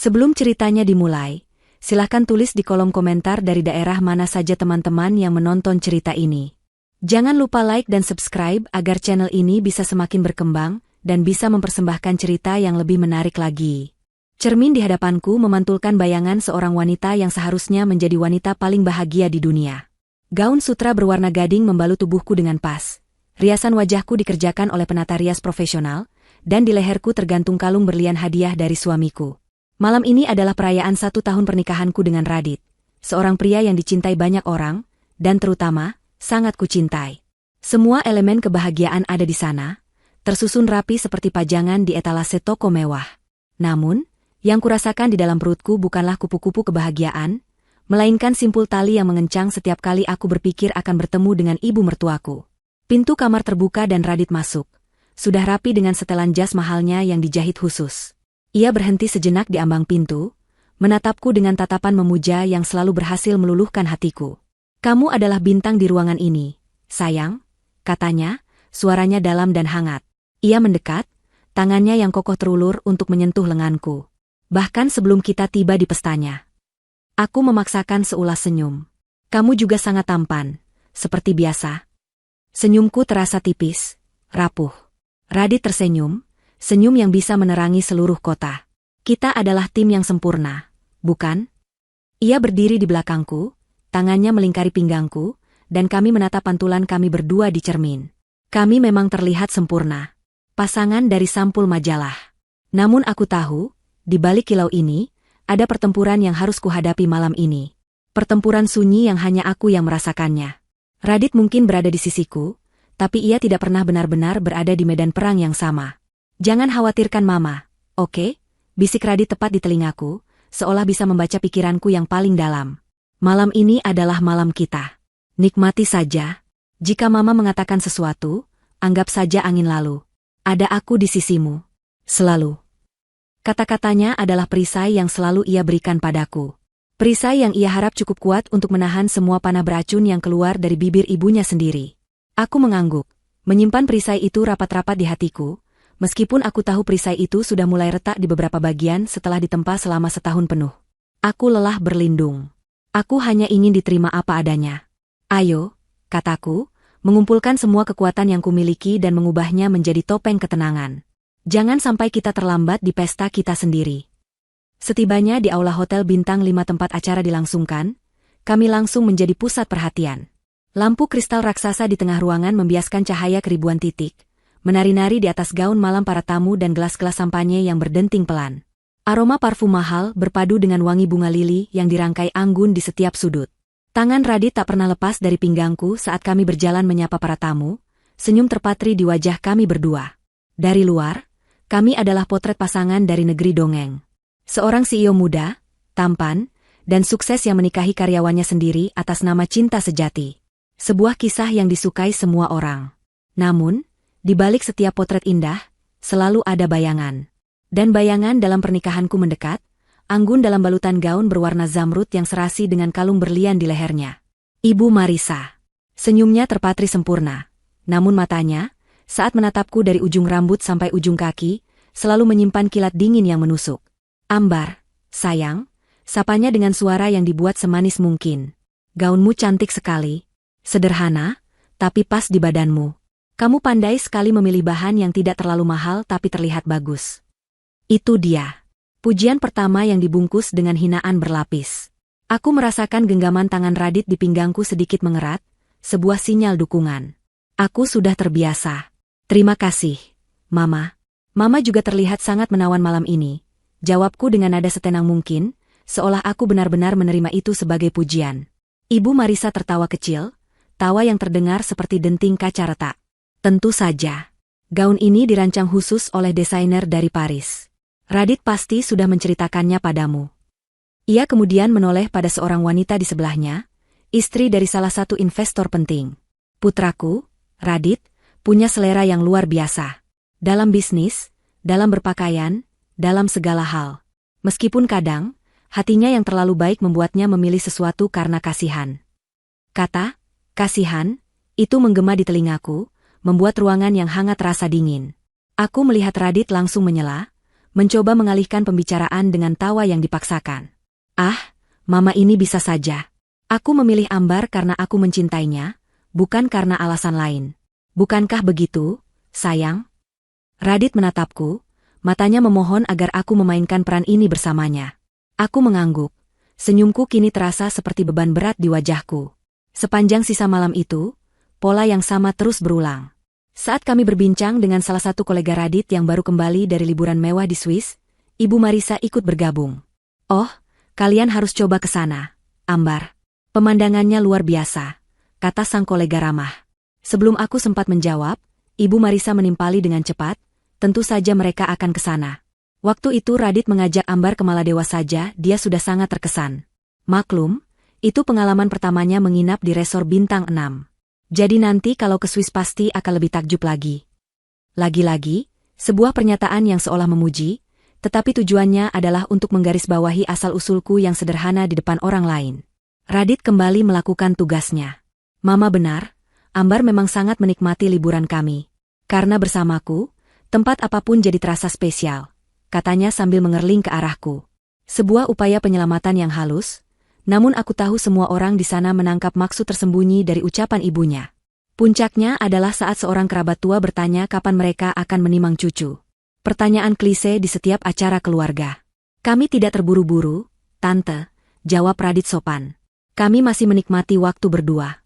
Sebelum ceritanya dimulai, silahkan tulis di kolom komentar dari daerah mana saja teman-teman yang menonton cerita ini. Jangan lupa like dan subscribe agar channel ini bisa semakin berkembang dan bisa mempersembahkan cerita yang lebih menarik lagi. Cermin di hadapanku memantulkan bayangan seorang wanita yang seharusnya menjadi wanita paling bahagia di dunia. Gaun sutra berwarna gading membalut tubuhku dengan pas. Riasan wajahku dikerjakan oleh penata rias profesional, dan di leherku tergantung kalung berlian hadiah dari suamiku. Malam ini adalah perayaan 1 tahun pernikahanku dengan Radit, seorang pria yang dicintai banyak orang, dan terutama, sangat kucintai. Semua elemen kebahagiaan ada di sana, tersusun rapi seperti pajangan di etalase toko mewah. Namun, yang kurasakan di dalam perutku bukanlah kupu-kupu kebahagiaan, melainkan simpul tali yang mengencang setiap kali aku berpikir akan bertemu dengan ibu mertuaku. Pintu kamar terbuka dan Radit masuk. Sudah rapi dengan setelan jas mahalnya yang dijahit khusus. Ia berhenti sejenak di ambang pintu, menatapku dengan tatapan memuja yang selalu berhasil meluluhkan hatiku. "Kamu adalah bintang di ruangan ini, sayang," katanya, suaranya dalam dan hangat. Ia mendekat, tangannya yang kokoh terulur untuk menyentuh lenganku. Bahkan sebelum kita tiba di pestanya. Aku memaksakan seulas senyum. "Kamu juga sangat tampan, seperti biasa." Senyumku terasa tipis, rapuh. Radit tersenyum, senyum yang bisa menerangi seluruh kota. "Kita adalah tim yang sempurna, bukan?" Ia berdiri di belakangku, tangannya melingkari pinggangku, dan kami menatap pantulan kami berdua di cermin. Kami memang terlihat sempurna. Pasangan dari sampul majalah. Namun aku tahu, di balik kilau ini, ada pertempuran yang harus kuhadapi malam ini. Pertempuran sunyi yang hanya aku yang merasakannya. Radit mungkin berada di sisiku, tapi ia tidak pernah benar-benar berada di medan perang yang sama. "Jangan khawatirkan Mama, oke?" bisik Radit tepat di telingaku, seolah bisa membaca pikiranku yang paling dalam. "Malam ini adalah malam kita. Nikmati saja. Jika Mama mengatakan sesuatu, anggap saja angin lalu. Ada aku di sisimu. Selalu." Kata-katanya adalah perisai yang selalu ia berikan padaku. Perisai yang ia harap cukup kuat untuk menahan semua panah beracun yang keluar dari bibir ibunya sendiri. Aku mengangguk, menyimpan perisai itu rapat-rapat di hatiku, meskipun aku tahu perisai itu sudah mulai retak di beberapa bagian setelah ditempa selama setahun penuh. Aku lelah berlindung. Aku hanya ingin diterima apa adanya. "Ayo," kataku, mengumpulkan semua kekuatan yang kumiliki dan mengubahnya menjadi topeng ketenangan. "Jangan sampai kita terlambat di pesta kita sendiri." Setibanya di aula hotel bintang 5 tempat acara dilangsungkan, kami langsung menjadi pusat perhatian. Lampu kristal raksasa di tengah ruangan membiaskan cahaya keribuan titik, menari-nari di atas gaun malam para tamu dan gelas-gelas sampanye yang berdenting pelan. Aroma parfum mahal berpadu dengan wangi bunga lili yang dirangkai anggun di setiap sudut. Tangan Radit tak pernah lepas dari pinggangku saat kami berjalan menyapa para tamu, senyum terpatri di wajah kami berdua. Dari luar, kami adalah potret pasangan dari negeri dongeng. Seorang CEO muda, tampan, dan sukses yang menikahi karyawannya sendiri atas nama cinta sejati. Sebuah kisah yang disukai semua orang. Namun, di balik setiap potret indah, selalu ada bayangan. Dan bayangan dalam pernikahanku mendekat, anggun dalam balutan gaun berwarna zamrud yang serasi dengan kalung berlian di lehernya. Ibu Marisa. Senyumnya terpatri sempurna. Namun matanya, saat menatapku dari ujung rambut sampai ujung kaki, selalu menyimpan kilat dingin yang menusuk. "Ambar, sayang," sapanya dengan suara yang dibuat semanis mungkin. "Gaunmu cantik sekali. Sederhana, tapi pas di badanmu. Kamu pandai sekali memilih bahan yang tidak terlalu mahal tapi terlihat bagus." Itu dia. Pujian pertama yang dibungkus dengan hinaan berlapis. Aku merasakan genggaman tangan Radit di pinggangku sedikit mengerat, sebuah sinyal dukungan. Aku sudah terbiasa. "Terima kasih, Mama." "Mama juga terlihat sangat menawan malam ini," jawabku dengan nada setenang mungkin, seolah aku benar-benar menerima itu sebagai pujian. Ibu Marisa tertawa kecil, tawa yang terdengar seperti denting kaca retak. "Tentu saja. Gaun ini dirancang khusus oleh desainer dari Paris. Radit pasti sudah menceritakannya padamu." Ia kemudian menoleh pada seorang wanita di sebelahnya, istri dari salah satu investor penting. "Putraku, Radit, punya selera yang luar biasa. Dalam bisnis, dalam berpakaian, dalam segala hal. Meskipun kadang, hatinya yang terlalu baik membuatnya memilih sesuatu karena kasihan." Kata, "kasihan," itu menggema di telingaku, membuat ruangan yang hangat rasa dingin. Aku melihat Radit langsung menyela, mencoba mengalihkan pembicaraan dengan tawa yang dipaksakan. Ah, Mama ini bisa saja. Aku memilih Ambar karena aku mencintainya, bukan karena alasan lain. Bukankah begitu, sayang? Radit menatapku, matanya memohon agar aku memainkan peran ini bersamanya. Aku mengangguk. Senyumku kini terasa seperti beban berat di wajahku. Sepanjang sisa malam itu, pola yang sama terus berulang. Saat kami berbincang dengan salah satu kolega Radit yang baru kembali dari liburan mewah di Swiss, Ibu Marisa ikut bergabung. Oh, kalian harus coba ke sana, Ambar. Pemandangannya luar biasa, kata sang kolega ramah. Sebelum aku sempat menjawab, Ibu Marisa menimpali dengan cepat, tentu saja mereka akan ke sana. Waktu itu Radit mengajak Ambar ke Maladewa saja, dia sudah sangat terkesan. Maklum, itu pengalaman pertamanya menginap di resor bintang 6. Jadi nanti kalau ke Swiss pasti akan lebih takjub lagi. Lagi-lagi, sebuah pernyataan yang seolah memuji, tetapi tujuannya adalah untuk menggarisbawahi asal-usulku yang sederhana di depan orang lain. Radit kembali melakukan tugasnya. Mama benar, Ambar memang sangat menikmati liburan kami. Karena bersamaku, tempat apapun jadi terasa spesial, katanya sambil mengerling ke arahku. Sebuah upaya penyelamatan yang halus, namun aku tahu semua orang di sana menangkap maksud tersembunyi dari ucapan ibunya. Puncaknya adalah saat seorang kerabat tua bertanya kapan mereka akan menimang cucu. Pertanyaan klise di setiap acara keluarga. Kami tidak terburu-buru, Tante, jawab Radit sopan. Kami masih menikmati waktu berdua.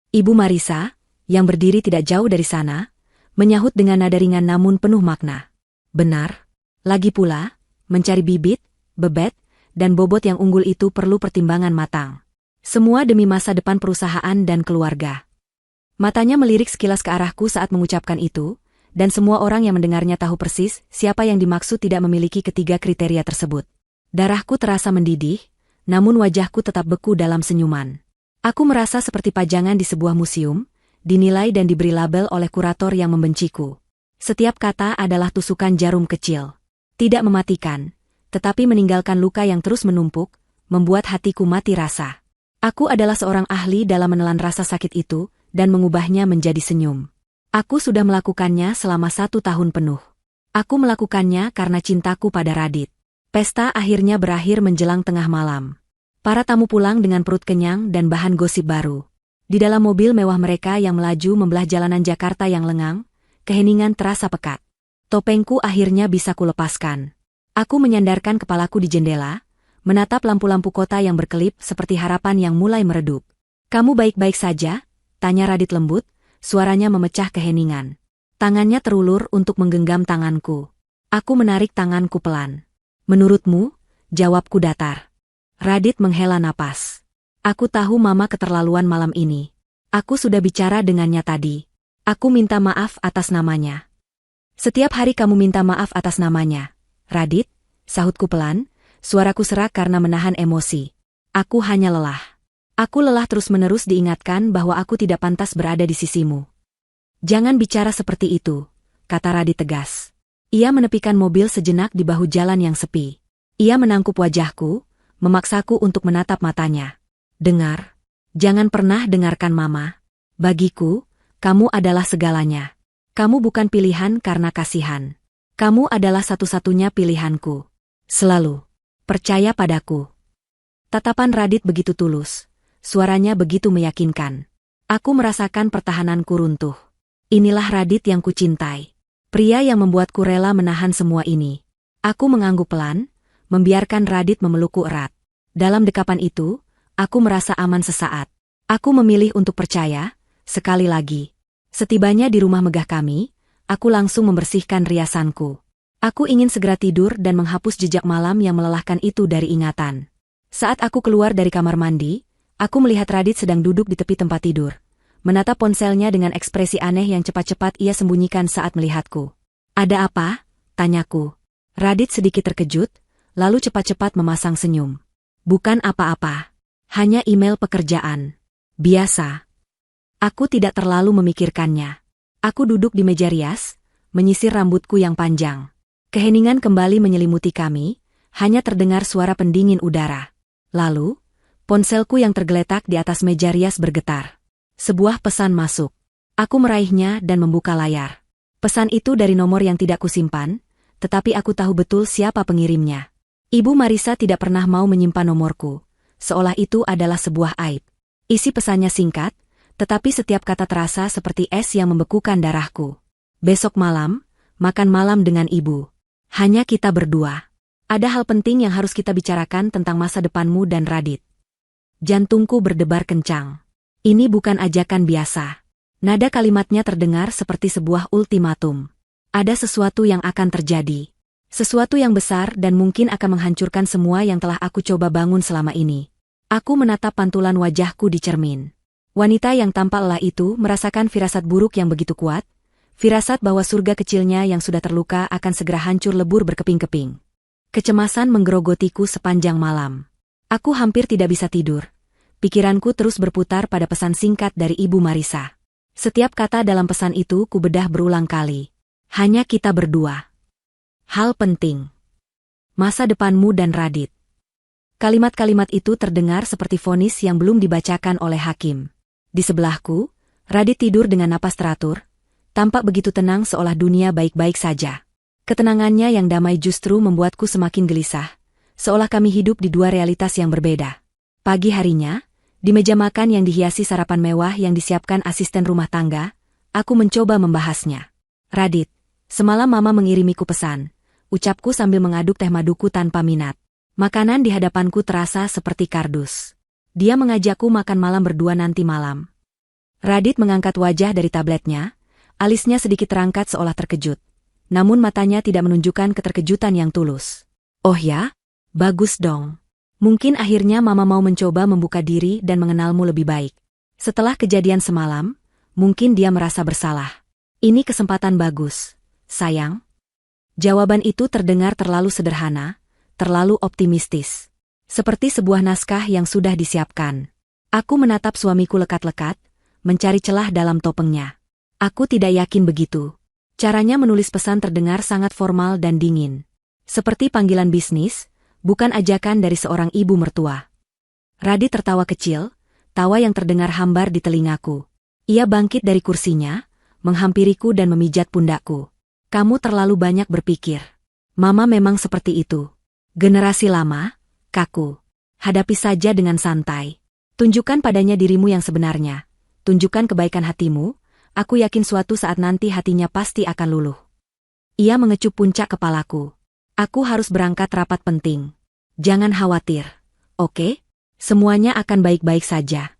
Ibu Marisa, yang berdiri tidak jauh dari sana, menyahut dengan nada ringan namun penuh makna. Benar. Lagi pula, mencari bibit, bebet, dan bobot yang unggul itu perlu pertimbangan matang. Semua demi masa depan perusahaan dan keluarga. Matanya melirik sekilas ke arahku saat mengucapkan itu, dan semua orang yang mendengarnya tahu persis siapa yang dimaksud tidak memiliki ketiga kriteria tersebut. Darahku terasa mendidih, namun wajahku tetap beku dalam senyuman. Aku merasa seperti pajangan di sebuah museum, dinilai dan diberi label oleh kurator yang membenciku. Setiap kata adalah tusukan jarum kecil. Tidak mematikan, tetapi meninggalkan luka yang terus menumpuk, membuat hatiku mati rasa. Aku adalah seorang ahli dalam menelan rasa sakit itu, dan mengubahnya menjadi senyum. Aku sudah melakukannya selama 1 tahun penuh. Aku melakukannya karena cintaku pada Radit. Pesta akhirnya berakhir menjelang tengah malam. Para tamu pulang dengan perut kenyang dan bahan gosip baru. Di dalam mobil mewah mereka yang melaju membelah jalanan Jakarta yang lengang, keheningan terasa pekat. Topengku akhirnya bisa kulepaskan. Aku menyandarkan kepalaku di jendela, menatap lampu-lampu kota yang berkelip seperti harapan yang mulai meredup. "Kamu baik-baik saja?" tanya Radit lembut, suaranya memecah keheningan. Tangannya terulur untuk menggenggam tanganku. Aku menarik tanganku pelan. "Menurutmu?" jawabku datar. Radit menghela napas. "Aku tahu Mama keterlaluan malam ini. Aku sudah bicara dengannya tadi. Aku minta maaf atas namanya." "Setiap hari kamu minta maaf atas namanya, Radit," sahutku pelan, suaraku serak karena menahan emosi. "Aku hanya lelah. Aku lelah terus-menerus diingatkan bahwa aku tidak pantas berada di sisimu." "Jangan bicara seperti itu," kata Radit tegas. Ia menepikan mobil sejenak di bahu jalan yang sepi. Ia menangkup wajahku, memaksaku untuk menatap matanya. "Dengar. Jangan pernah dengarkan Mama. Bagiku, kamu adalah segalanya. Kamu bukan pilihan karena kasihan. Kamu adalah satu-satunya pilihanku. Selalu. Percaya padaku." Tatapan Radit begitu tulus. Suaranya begitu meyakinkan. Aku merasakan pertahananku runtuh. Inilah Radit yang kucintai. Pria yang membuatku rela menahan semua ini. Aku mengangguk pelan, membiarkan Radit memelukku erat. Dalam dekapan itu, aku merasa aman sesaat. Aku memilih untuk percaya, sekali lagi. Setibanya di rumah megah kami, aku langsung membersihkan riasanku. Aku ingin segera tidur dan menghapus jejak malam yang melelahkan itu dari ingatan. Saat aku keluar dari kamar mandi, aku melihat Radit sedang duduk di tepi tempat tidur, menatap ponselnya dengan ekspresi aneh yang cepat-cepat ia sembunyikan saat melihatku. "Ada apa?" tanyaku. Radit sedikit terkejut, lalu cepat-cepat memasang senyum. "Bukan apa-apa. Hanya email pekerjaan. Biasa." Aku tidak terlalu memikirkannya. Aku duduk di meja rias, menyisir rambutku yang panjang. Keheningan kembali menyelimuti kami, hanya terdengar suara pendingin udara. Lalu, ponselku yang tergeletak di atas meja rias bergetar. Sebuah pesan masuk. Aku meraihnya dan membuka layar. Pesan itu dari nomor yang tidak kusimpan, tetapi aku tahu betul siapa pengirimnya. Ibu Marisa tidak pernah mau menyimpan nomorku, seolah itu adalah sebuah aib. Isi pesannya singkat, tetapi setiap kata terasa seperti es yang membekukan darahku. Besok malam, makan malam dengan ibu. Hanya kita berdua. Ada hal penting yang harus kita bicarakan tentang masa depanmu dan Radit. Jantungku berdebar kencang. Ini bukan ajakan biasa. Nada kalimatnya terdengar seperti sebuah ultimatum. Ada sesuatu yang akan terjadi. Sesuatu yang besar dan mungkin akan menghancurkan semua yang telah aku coba bangun selama ini. Aku menatap pantulan wajahku di cermin. Wanita yang tampak lelah itu merasakan firasat buruk yang begitu kuat, firasat bahwa surga kecilnya yang sudah terluka akan segera hancur lebur berkeping-keping. Kecemasan menggerogotiku sepanjang malam. Aku hampir tidak bisa tidur. Pikiranku terus berputar pada pesan singkat dari Ibu Marisa. Setiap kata dalam pesan itu kubedah berulang kali. Hanya kita berdua. Hal penting. Masa depanmu dan Radit. Kalimat-kalimat itu terdengar seperti vonis yang belum dibacakan oleh hakim. Di sebelahku, Radit tidur dengan napas teratur, tampak begitu tenang seolah dunia baik-baik saja. Ketenangannya yang damai justru membuatku semakin gelisah, seolah kami hidup di dua realitas yang berbeda. Pagi harinya, di meja makan yang dihiasi sarapan mewah yang disiapkan asisten rumah tangga, aku mencoba membahasnya. Radit, semalam Mama mengirimiku pesan, ucapku sambil mengaduk teh maduku tanpa minat. Makanan di hadapanku terasa seperti kardus. Dia mengajakku makan malam berdua nanti malam. Radit mengangkat wajah dari tabletnya, alisnya sedikit terangkat seolah terkejut. Namun matanya tidak menunjukkan keterkejutan yang tulus. Oh ya? Bagus dong. Mungkin akhirnya Mama mau mencoba membuka diri dan mengenalmu lebih baik. Setelah kejadian semalam, mungkin dia merasa bersalah. Ini kesempatan bagus, sayang. Jawaban itu terdengar terlalu sederhana, terlalu optimistis. Seperti sebuah naskah yang sudah disiapkan. Aku menatap suamiku lekat-lekat, mencari celah dalam topengnya. Aku tidak yakin begitu. Caranya menulis pesan terdengar sangat formal dan dingin. Seperti panggilan bisnis, bukan ajakan dari seorang ibu mertua. Radit tertawa kecil, tawa yang terdengar hambar di telingaku. Ia bangkit dari kursinya, menghampiriku dan memijat pundakku. Kamu terlalu banyak berpikir. Mama memang seperti itu. Generasi lama, kaku. Hadapi saja dengan santai. Tunjukkan padanya dirimu yang sebenarnya. Tunjukkan kebaikan hatimu, aku yakin suatu saat nanti hatinya pasti akan luluh. Ia mengecup puncak kepalaku. Aku harus berangkat rapat penting. Jangan khawatir, oke? Semuanya akan baik-baik saja.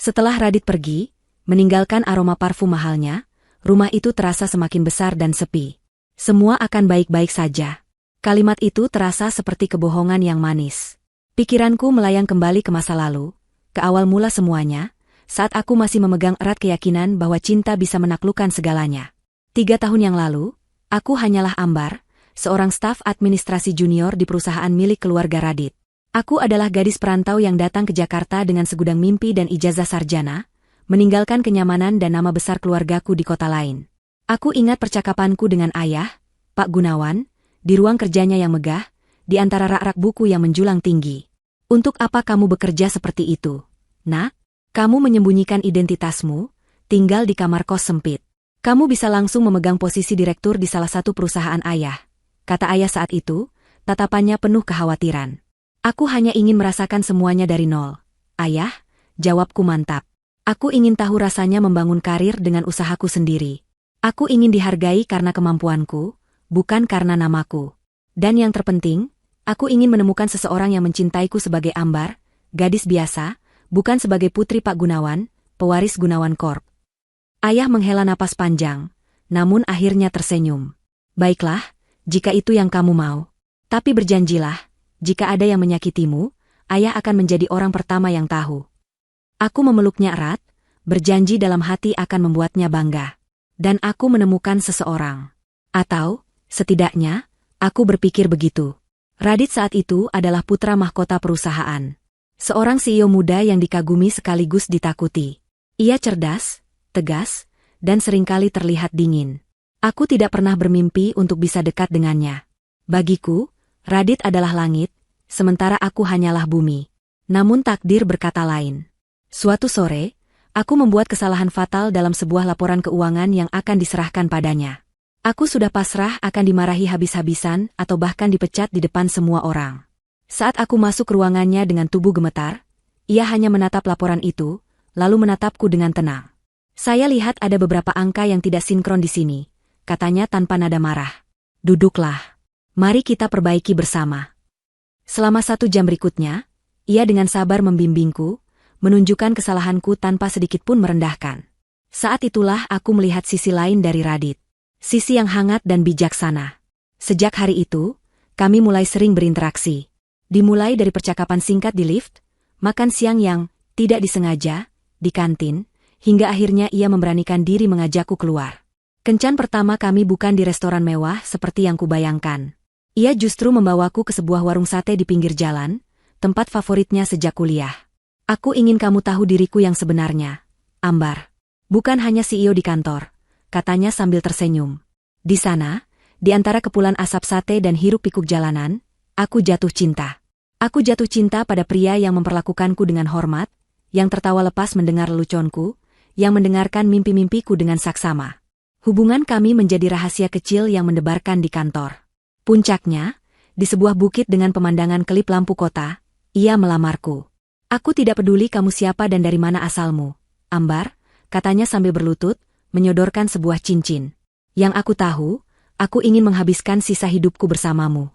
Setelah Radit pergi, meninggalkan aroma parfum mahalnya, rumah itu terasa semakin besar dan sepi. Semua akan baik-baik saja. Kalimat itu terasa seperti kebohongan yang manis. Pikiranku melayang kembali ke masa lalu, ke awal mula semuanya, saat aku masih memegang erat keyakinan bahwa cinta bisa menaklukkan segalanya. 3 tahun yang lalu, aku hanyalah Ambar, seorang staf administrasi junior di perusahaan milik keluarga Radit. Aku adalah gadis perantau yang datang ke Jakarta dengan segudang mimpi dan ijazah sarjana, meninggalkan kenyamanan dan nama besar keluargaku di kota lain. Aku ingat percakapanku dengan ayah, Pak Gunawan, di ruang kerjanya yang megah, di antara rak-rak buku yang menjulang tinggi. Untuk apa kamu bekerja seperti itu? Nak, kamu menyembunyikan identitasmu, tinggal di kamar kos sempit. Kamu bisa langsung memegang posisi direktur di salah satu perusahaan ayah. Kata ayah saat itu, tatapannya penuh kekhawatiran. Aku hanya ingin merasakan semuanya dari nol. Ayah, jawabku mantap. Aku ingin tahu rasanya membangun karir dengan usahaku sendiri. Aku ingin dihargai karena kemampuanku, bukan karena namaku. Dan yang terpenting, aku ingin menemukan seseorang yang mencintaiku sebagai Ambar, gadis biasa, bukan sebagai putri Pak Gunawan, pewaris Gunawan Corp. Ayah menghela napas panjang, namun akhirnya tersenyum. Baiklah, jika itu yang kamu mau. Tapi berjanjilah, jika ada yang menyakitimu, ayah akan menjadi orang pertama yang tahu. Aku memeluknya erat, berjanji dalam hati akan membuatnya bangga. Dan aku menemukan seseorang. Atau, setidaknya, aku berpikir begitu. Radit saat itu adalah putra mahkota perusahaan. Seorang CEO muda yang dikagumi sekaligus ditakuti. Ia cerdas, tegas, dan seringkali terlihat dingin. Aku tidak pernah bermimpi untuk bisa dekat dengannya. Bagiku, Radit adalah langit, sementara aku hanyalah bumi. Namun takdir berkata lain. Suatu sore, aku membuat kesalahan fatal dalam sebuah laporan keuangan yang akan diserahkan padanya. Aku sudah pasrah akan dimarahi habis-habisan atau bahkan dipecat di depan semua orang. Saat aku masuk ruangannya dengan tubuh gemetar, ia hanya menatap laporan itu, lalu menatapku dengan tenang. Saya lihat ada beberapa angka yang tidak sinkron di sini, katanya tanpa nada marah. Duduklah. Mari kita perbaiki bersama. Selama 1 jam berikutnya, ia dengan sabar membimbingku, menunjukkan kesalahanku tanpa sedikit pun merendahkan. Saat itulah aku melihat sisi lain dari Radit. Sisi yang hangat dan bijaksana. Sejak hari itu, kami mulai sering berinteraksi. Dimulai dari percakapan singkat di lift, makan siang yang tidak disengaja, di kantin, hingga akhirnya ia memberanikan diri mengajakku keluar. Kencan pertama kami bukan di restoran mewah seperti yang kubayangkan. Ia justru membawaku ke sebuah warung sate di pinggir jalan, tempat favoritnya sejak kuliah. Aku ingin kamu tahu diriku yang sebenarnya, Ambar. Bukan hanya CEO di kantor, katanya sambil tersenyum. Di sana, di antara kepulan asap sate dan hiruk-pikuk jalanan, aku jatuh cinta. Aku jatuh cinta pada pria yang memperlakukanku dengan hormat, yang tertawa lepas mendengar leluconku, yang mendengarkan mimpi-mimpiku dengan saksama. Hubungan kami menjadi rahasia kecil yang mendebarkan di kantor. Puncaknya, di sebuah bukit dengan pemandangan kelip lampu kota, ia melamarku. Aku tidak peduli kamu siapa dan dari mana asalmu, Ambar, katanya sambil berlutut, menyodorkan sebuah cincin. Yang aku tahu, aku ingin menghabiskan sisa hidupku bersamamu.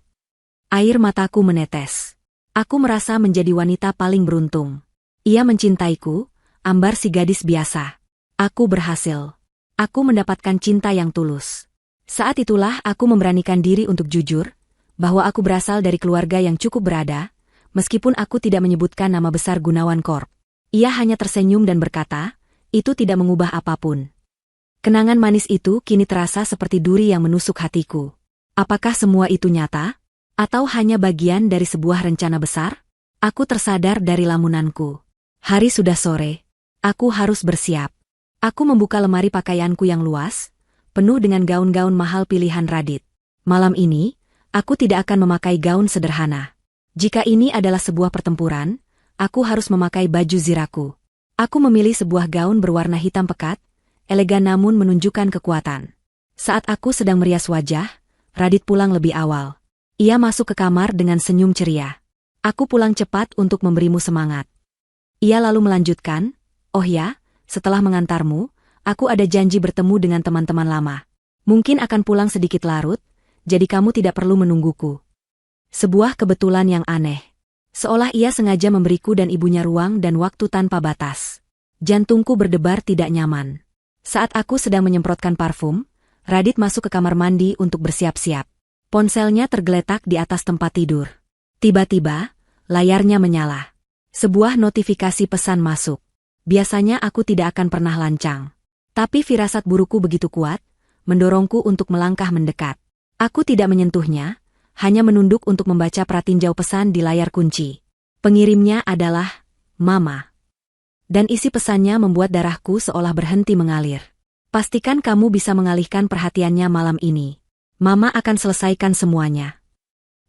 Air mataku menetes. Aku merasa menjadi wanita paling beruntung. Ia mencintaiku, Ambar si gadis biasa. Aku berhasil. Aku mendapatkan cinta yang tulus. Saat itulah aku memberanikan diri untuk jujur, bahwa aku berasal dari keluarga yang cukup berada, meskipun aku tidak menyebutkan nama besar Gunawan Corp. Ia hanya tersenyum dan berkata, itu tidak mengubah apapun. Kenangan manis itu kini terasa seperti duri yang menusuk hatiku. Apakah semua itu nyata? Atau hanya bagian dari sebuah rencana besar? Aku tersadar dari lamunanku. Hari sudah sore. Aku harus bersiap. Aku membuka lemari pakaianku yang luas, penuh dengan gaun-gaun mahal pilihan Radit. Malam ini, aku tidak akan memakai gaun sederhana. Jika ini adalah sebuah pertempuran, aku harus memakai baju ziraku. Aku memilih sebuah gaun berwarna hitam pekat, elegan namun menunjukkan kekuatan. Saat aku sedang merias wajah, Radit pulang lebih awal. Ia masuk ke kamar dengan senyum ceria. Aku pulang cepat untuk memberimu semangat. Ia lalu melanjutkan, oh ya, setelah mengantarmu, aku ada janji bertemu dengan teman-teman lama. Mungkin akan pulang sedikit larut, jadi kamu tidak perlu menungguku. Sebuah kebetulan yang aneh. Seolah ia sengaja memberiku dan ibunya ruang dan waktu tanpa batas. Jantungku berdebar tidak nyaman. Saat aku sedang menyemprotkan parfum, Radit masuk ke kamar mandi untuk bersiap-siap. Ponselnya tergeletak di atas tempat tidur. Tiba-tiba, layarnya menyala. Sebuah notifikasi pesan masuk. Biasanya aku tidak akan pernah lancang. Tapi firasat burukku begitu kuat, mendorongku untuk melangkah mendekat. Aku tidak menyentuhnya, hanya menunduk untuk membaca pratinjau pesan di layar kunci. Pengirimnya adalah Mama. Dan isi pesannya membuat darahku seolah berhenti mengalir. Pastikan kamu bisa mengalihkan perhatiannya malam ini. Mama akan selesaikan semuanya.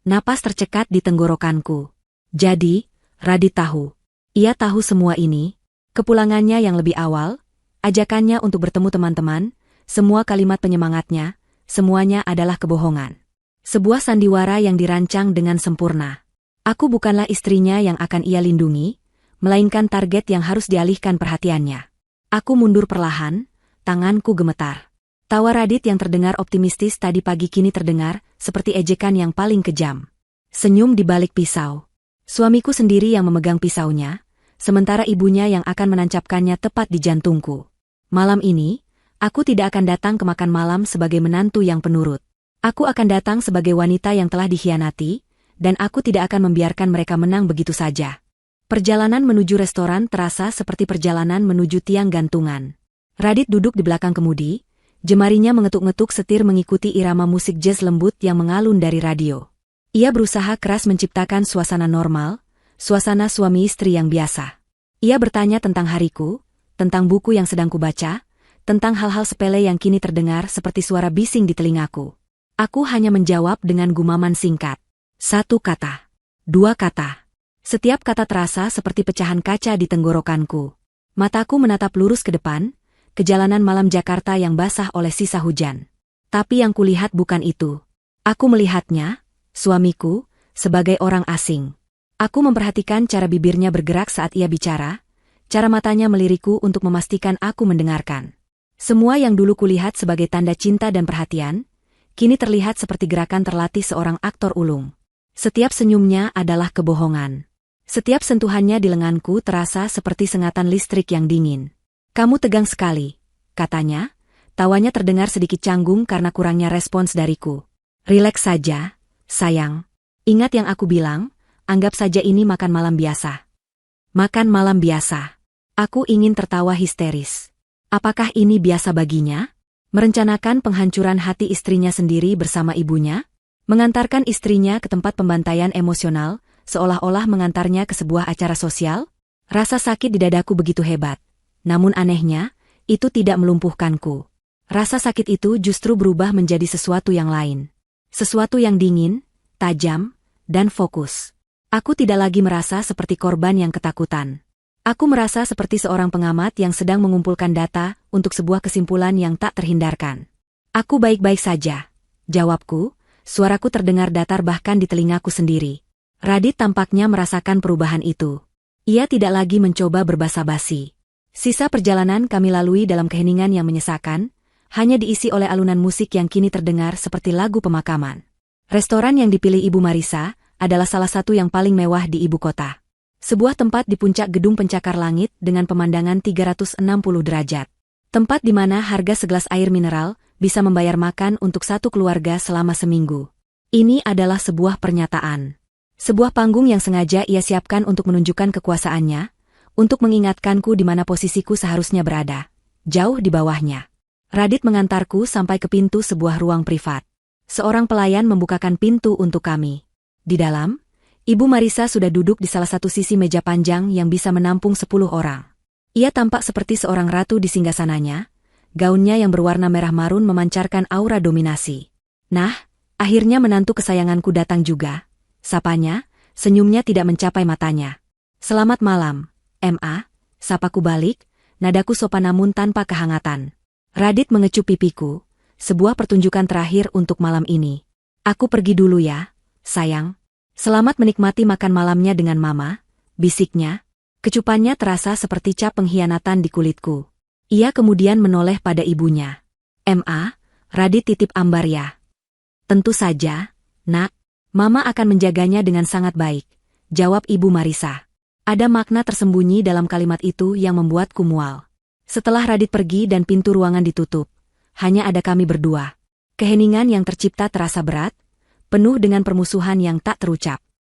Napas tercekat di tenggorokanku. Jadi, Radit tahu. Ia tahu semua ini, kepulangannya yang lebih awal, ajakannya untuk bertemu teman-teman, semua kalimat penyemangatnya, semuanya adalah kebohongan. Sebuah sandiwara yang dirancang dengan sempurna. Aku bukanlah istrinya yang akan ia lindungi, melainkan target yang harus dialihkan perhatiannya. Aku mundur perlahan, tanganku gemetar. Tawa Radit yang terdengar optimistis tadi pagi kini terdengar seperti ejekan yang paling kejam. Senyum di balik pisau. Suamiku sendiri yang memegang pisaunya, sementara ibunya yang akan menancapkannya tepat di jantungku. Malam ini, aku tidak akan datang ke makan malam sebagai menantu yang penurut. Aku akan datang sebagai wanita yang telah dikhianati, dan aku tidak akan membiarkan mereka menang begitu saja. Perjalanan menuju restoran terasa seperti perjalanan menuju tiang gantungan. Radit duduk di belakang kemudi, jemarinya mengetuk-ngetuk setir mengikuti irama musik jazz lembut yang mengalun dari radio. Ia berusaha keras menciptakan suasana normal, suasana suami istri yang biasa. Ia bertanya tentang hariku, tentang buku yang sedang kubaca, tentang hal-hal sepele yang kini terdengar seperti suara bising di telingaku. Aku hanya menjawab dengan gumaman singkat. 1 kata. 2 kata. Setiap kata terasa seperti pecahan kaca di tenggorokanku. Mataku menatap lurus ke depan, ke jalanan malam Jakarta yang basah oleh sisa hujan. Tapi yang kulihat bukan itu. Aku melihatnya, suamiku, sebagai orang asing. Aku memperhatikan cara bibirnya bergerak saat ia bicara, cara matanya melirikku untuk memastikan aku mendengarkan. Semua yang dulu kulihat sebagai tanda cinta dan perhatian, kini terlihat seperti gerakan terlatih seorang aktor ulung. Setiap senyumnya adalah kebohongan. Setiap sentuhannya di lenganku terasa seperti sengatan listrik yang dingin. "Kamu tegang sekali," katanya. Tawanya terdengar sedikit canggung karena kurangnya respons dariku. "Rileks saja, sayang. Ingat yang aku bilang, anggap saja ini makan malam biasa." Makan malam biasa. Aku ingin tertawa histeris. Apakah ini biasa baginya? Merencanakan penghancuran hati istrinya sendiri bersama ibunya? Mengantarkan istrinya ke tempat pembantaian emosional, seolah-olah mengantarnya ke sebuah acara sosial? Rasa sakit di dadaku begitu hebat. Namun anehnya, itu tidak melumpuhkanku. Rasa sakit itu justru berubah menjadi sesuatu yang lain. Sesuatu yang dingin, tajam, dan fokus. Aku tidak lagi merasa seperti korban yang ketakutan. Aku merasa seperti seorang pengamat yang sedang mengumpulkan data untuk sebuah kesimpulan yang tak terhindarkan. "Aku baik-baik saja," jawabku, suaraku terdengar datar bahkan di telingaku sendiri. Radit tampaknya merasakan perubahan itu. Ia tidak lagi mencoba berbasa-basi. Sisa perjalanan kami lalui dalam keheningan yang menyesakan, hanya diisi oleh alunan musik yang kini terdengar seperti lagu pemakaman. Restoran yang dipilih Ibu Marisa adalah salah satu yang paling mewah di ibu kota. Sebuah tempat di puncak gedung pencakar langit dengan pemandangan 360 derajat. Tempat di mana harga segelas air mineral bisa membayar makan untuk satu keluarga selama seminggu. Ini adalah sebuah pernyataan. Sebuah panggung yang sengaja ia siapkan untuk menunjukkan kekuasaannya, untuk mengingatkanku di mana posisiku seharusnya berada. Jauh di bawahnya. Radit mengantarku sampai ke pintu sebuah ruang privat. Seorang pelayan membukakan pintu untuk kami. Di dalam, Ibu Marisa sudah duduk di salah satu sisi meja panjang yang bisa menampung 10 orang. Ia tampak seperti seorang ratu di singgasananya. Gaunnya yang berwarna merah marun memancarkan aura dominasi. "Nah, akhirnya menantu kesayanganku datang juga," sapanya, senyumnya tidak mencapai matanya. "Selamat malam, Ma," sapaku balik, nadaku sopan namun tanpa kehangatan. Radit mengecup pipiku, sebuah pertunjukan terakhir untuk malam ini. "Aku pergi dulu ya, sayang. Selamat menikmati makan malamnya dengan Mama," bisiknya. Kecupannya terasa seperti cap pengkhianatan di kulitku. Ia kemudian menoleh pada ibunya. "Ma, Radit titip Ambar ya?" "Tentu saja, Nak. Mama akan menjaganya dengan sangat baik," jawab Ibu Marisa. Ada makna tersembunyi dalam kalimat itu yang membuatku mual. Setelah Radit pergi dan pintu ruangan ditutup, hanya ada kami berdua. Keheningan yang tercipta terasa berat, penuh dengan permusuhan yang tak terucap.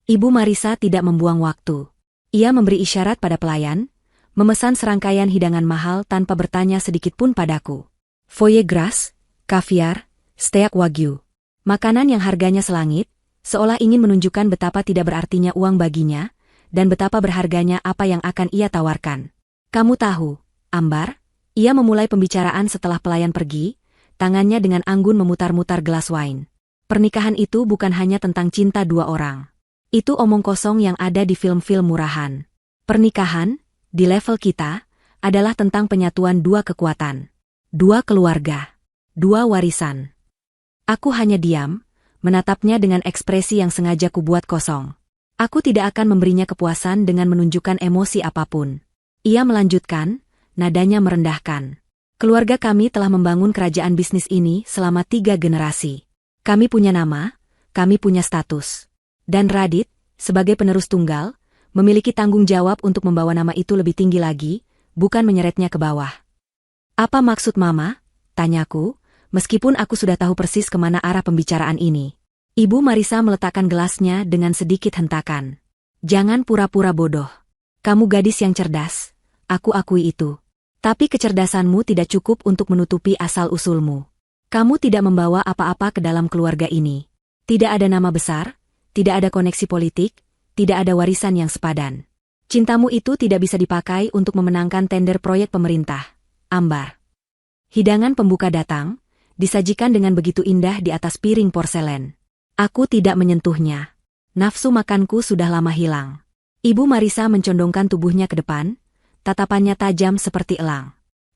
Ibu Marisa tidak membuang waktu. Ia memberi isyarat pada pelayan, memesan serangkaian hidangan mahal tanpa bertanya sedikit pun padaku. Foie gras, kaviar, steak wagyu. Makanan yang harganya selangit, seolah ingin menunjukkan betapa tidak berartinya uang baginya, dan betapa berharganya apa yang akan ia tawarkan. "Kamu tahu, Ambar," ia memulai pembicaraan setelah pelayan pergi, tangannya dengan anggun memutar-mutar gelas wine. "Pernikahan itu bukan hanya tentang cinta dua orang. Itu omong kosong yang ada di film-film murahan. Pernikahan, di level kita, adalah tentang penyatuan dua kekuatan. Dua keluarga. Dua warisan." Aku hanya diam, menatapnya dengan ekspresi yang sengaja kubuat kosong. Aku tidak akan memberinya kepuasan dengan menunjukkan emosi apapun. Ia melanjutkan, nadanya merendahkan. "Keluarga kami telah membangun kerajaan bisnis ini selama 3 generasi. Kami punya nama, kami punya status. Dan Radit, sebagai penerus tunggal, memiliki tanggung jawab untuk membawa nama itu lebih tinggi lagi, bukan menyeretnya ke bawah." "Apa maksud Mama?" tanyaku, meskipun aku sudah tahu persis kemana arah pembicaraan ini. Ibu Marisa meletakkan gelasnya dengan sedikit hentakan. "Jangan pura-pura bodoh. Kamu gadis yang cerdas, aku akui itu. Tapi kecerdasanmu tidak cukup untuk menutupi asal-usulmu. Kamu tidak membawa apa-apa ke dalam keluarga ini. Tidak ada nama besar, tidak ada koneksi politik, tidak ada warisan yang sepadan. Cintamu itu tidak bisa dipakai untuk memenangkan tender proyek pemerintah, Ambar." Hidangan pembuka datang, disajikan dengan begitu indah di atas piring porselen. Aku tidak menyentuhnya. Nafsu makanku sudah lama hilang. Ibu Marisa mencondongkan tubuhnya ke depan, tatapannya tajam seperti elang.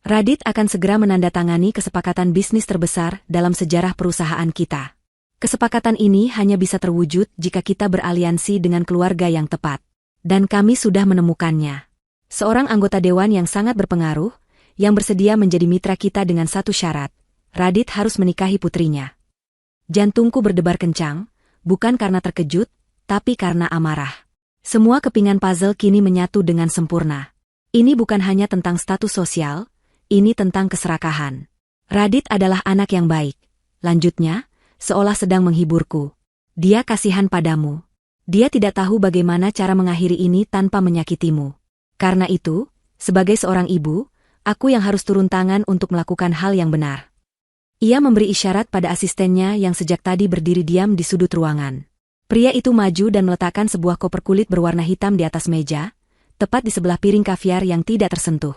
Radit akan segera menandatangani kesepakatan bisnis terbesar dalam sejarah perusahaan kita. Kesepakatan ini hanya bisa terwujud jika kita beraliansi dengan keluarga yang tepat. Dan kami sudah menemukannya. Seorang anggota dewan yang sangat berpengaruh, yang bersedia menjadi mitra kita dengan satu syarat. Radit harus menikahi putrinya. Jantungku berdebar kencang, bukan karena terkejut, tapi karena amarah. Semua kepingan puzzle kini menyatu dengan sempurna. Ini bukan hanya tentang status sosial, ini tentang keserakahan. Radit adalah anak yang baik. Lanjutnya, seolah sedang menghiburku. Dia kasihan padamu. Dia tidak tahu bagaimana cara mengakhiri ini tanpa menyakitimu. Karena itu, sebagai seorang ibu, aku yang harus turun tangan untuk melakukan hal yang benar. Ia memberi isyarat pada asistennya yang sejak tadi berdiri diam di sudut ruangan. Pria itu maju dan meletakkan sebuah koper kulit berwarna hitam di atas meja, tepat di sebelah piring kaviar yang tidak tersentuh.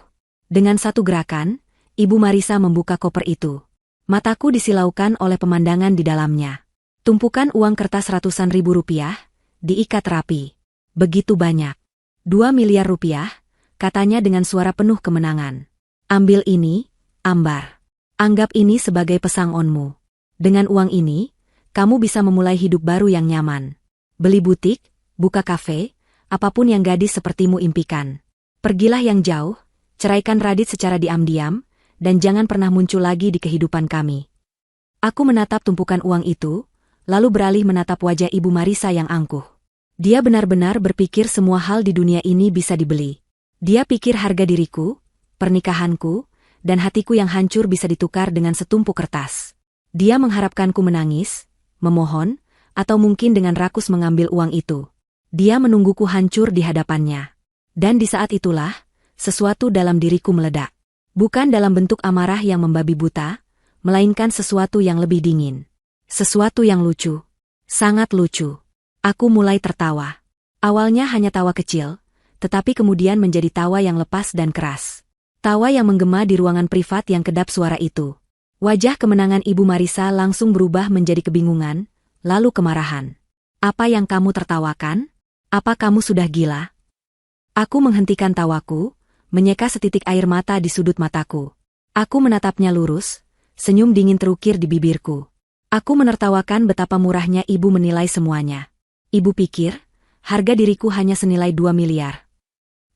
Dengan satu gerakan, Ibu Marisa membuka koper itu. Mataku disilaukan oleh pemandangan di dalamnya. Tumpukan uang kertas ratusan ribu rupiah, diikat rapi. Begitu banyak. 2 miliar rupiah, katanya dengan suara penuh kemenangan. Ambil ini, Ambar. Anggap ini sebagai pesangonmu. Dengan uang ini, kamu bisa memulai hidup baru yang nyaman. Beli butik, buka kafe, apapun yang gadis sepertimu impikan. Pergilah yang jauh, ceraikan Radit secara diam-diam, dan jangan pernah muncul lagi di kehidupan kami. Aku menatap tumpukan uang itu, lalu beralih menatap wajah Ibu Marisa yang angkuh. Dia benar-benar berpikir semua hal di dunia ini bisa dibeli. Dia pikir harga diriku, pernikahanku, dan hatiku yang hancur bisa ditukar dengan setumpuk kertas. Dia mengharapkanku menangis, memohon, atau mungkin dengan rakus mengambil uang itu. Dia menungguku hancur di hadapannya. Dan di saat itulah, sesuatu dalam diriku meledak. Bukan dalam bentuk amarah yang membabi buta, melainkan sesuatu yang lebih dingin. Sesuatu yang lucu. Sangat lucu. Aku mulai tertawa. Awalnya hanya tawa kecil, tetapi kemudian menjadi tawa yang lepas dan keras. Tawa yang menggema di ruangan privat yang kedap suara itu. Wajah kemenangan Ibu Marisa langsung berubah menjadi kebingungan, lalu kemarahan. Apa yang kamu tertawakan? Apa kamu sudah gila? Aku menghentikan tawaku, menyeka setitik air mata di sudut mataku. Aku menatapnya lurus, senyum dingin terukir di bibirku. Aku menertawakan betapa murahnya ibu menilai semuanya. Ibu pikir, harga diriku hanya senilai 2 miliar.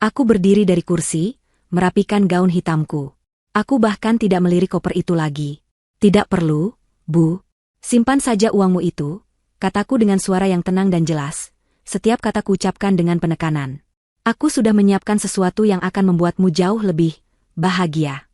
Aku berdiri dari kursi, merapikan gaun hitamku. Aku bahkan tidak melirik koper itu lagi. Tidak perlu, Bu. Simpan saja uangmu itu, kataku dengan suara yang tenang dan jelas. Setiap kataku ucapkan dengan penekanan. Aku sudah menyiapkan sesuatu yang akan membuatmu jauh lebih bahagia.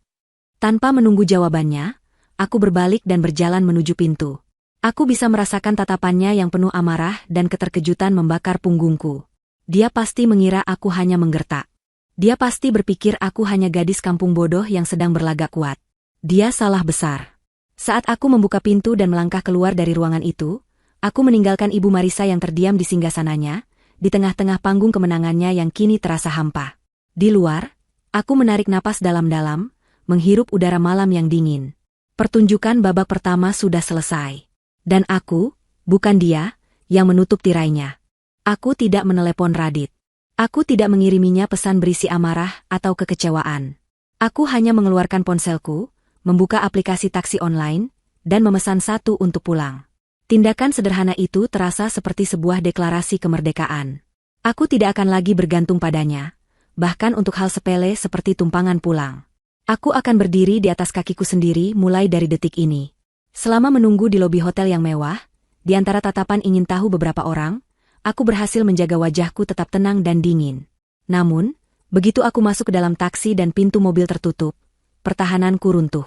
Tanpa menunggu jawabannya, aku berbalik dan berjalan menuju pintu. Aku bisa merasakan tatapannya yang penuh amarah dan keterkejutan membakar punggungku. Dia pasti mengira aku hanya menggertak. Dia pasti berpikir aku hanya gadis kampung bodoh yang sedang berlagak kuat. Dia salah besar. Saat aku membuka pintu dan melangkah keluar dari ruangan itu, aku meninggalkan Ibu Marisa yang terdiam di singgasananya, di tengah-tengah panggung kemenangannya yang kini terasa hampa. Di luar, aku menarik napas dalam-dalam, menghirup udara malam yang dingin. Pertunjukan babak pertama sudah selesai. Dan aku, bukan dia, yang menutup tirainya. Aku tidak menelepon Radit. Aku tidak mengiriminya pesan berisi amarah atau kekecewaan. Aku hanya mengeluarkan ponselku, membuka aplikasi taksi online, dan memesan satu untuk pulang. Tindakan sederhana itu terasa seperti sebuah deklarasi kemerdekaan. Aku tidak akan lagi bergantung padanya, bahkan untuk hal sepele seperti tumpangan pulang. Aku akan berdiri di atas kakiku sendiri mulai dari detik ini. Selama menunggu di lobi hotel yang mewah, di antara tatapan ingin tahu beberapa orang, aku berhasil menjaga wajahku tetap tenang dan dingin. Namun, begitu aku masuk ke dalam taksi dan pintu mobil tertutup, pertahananku runtuh.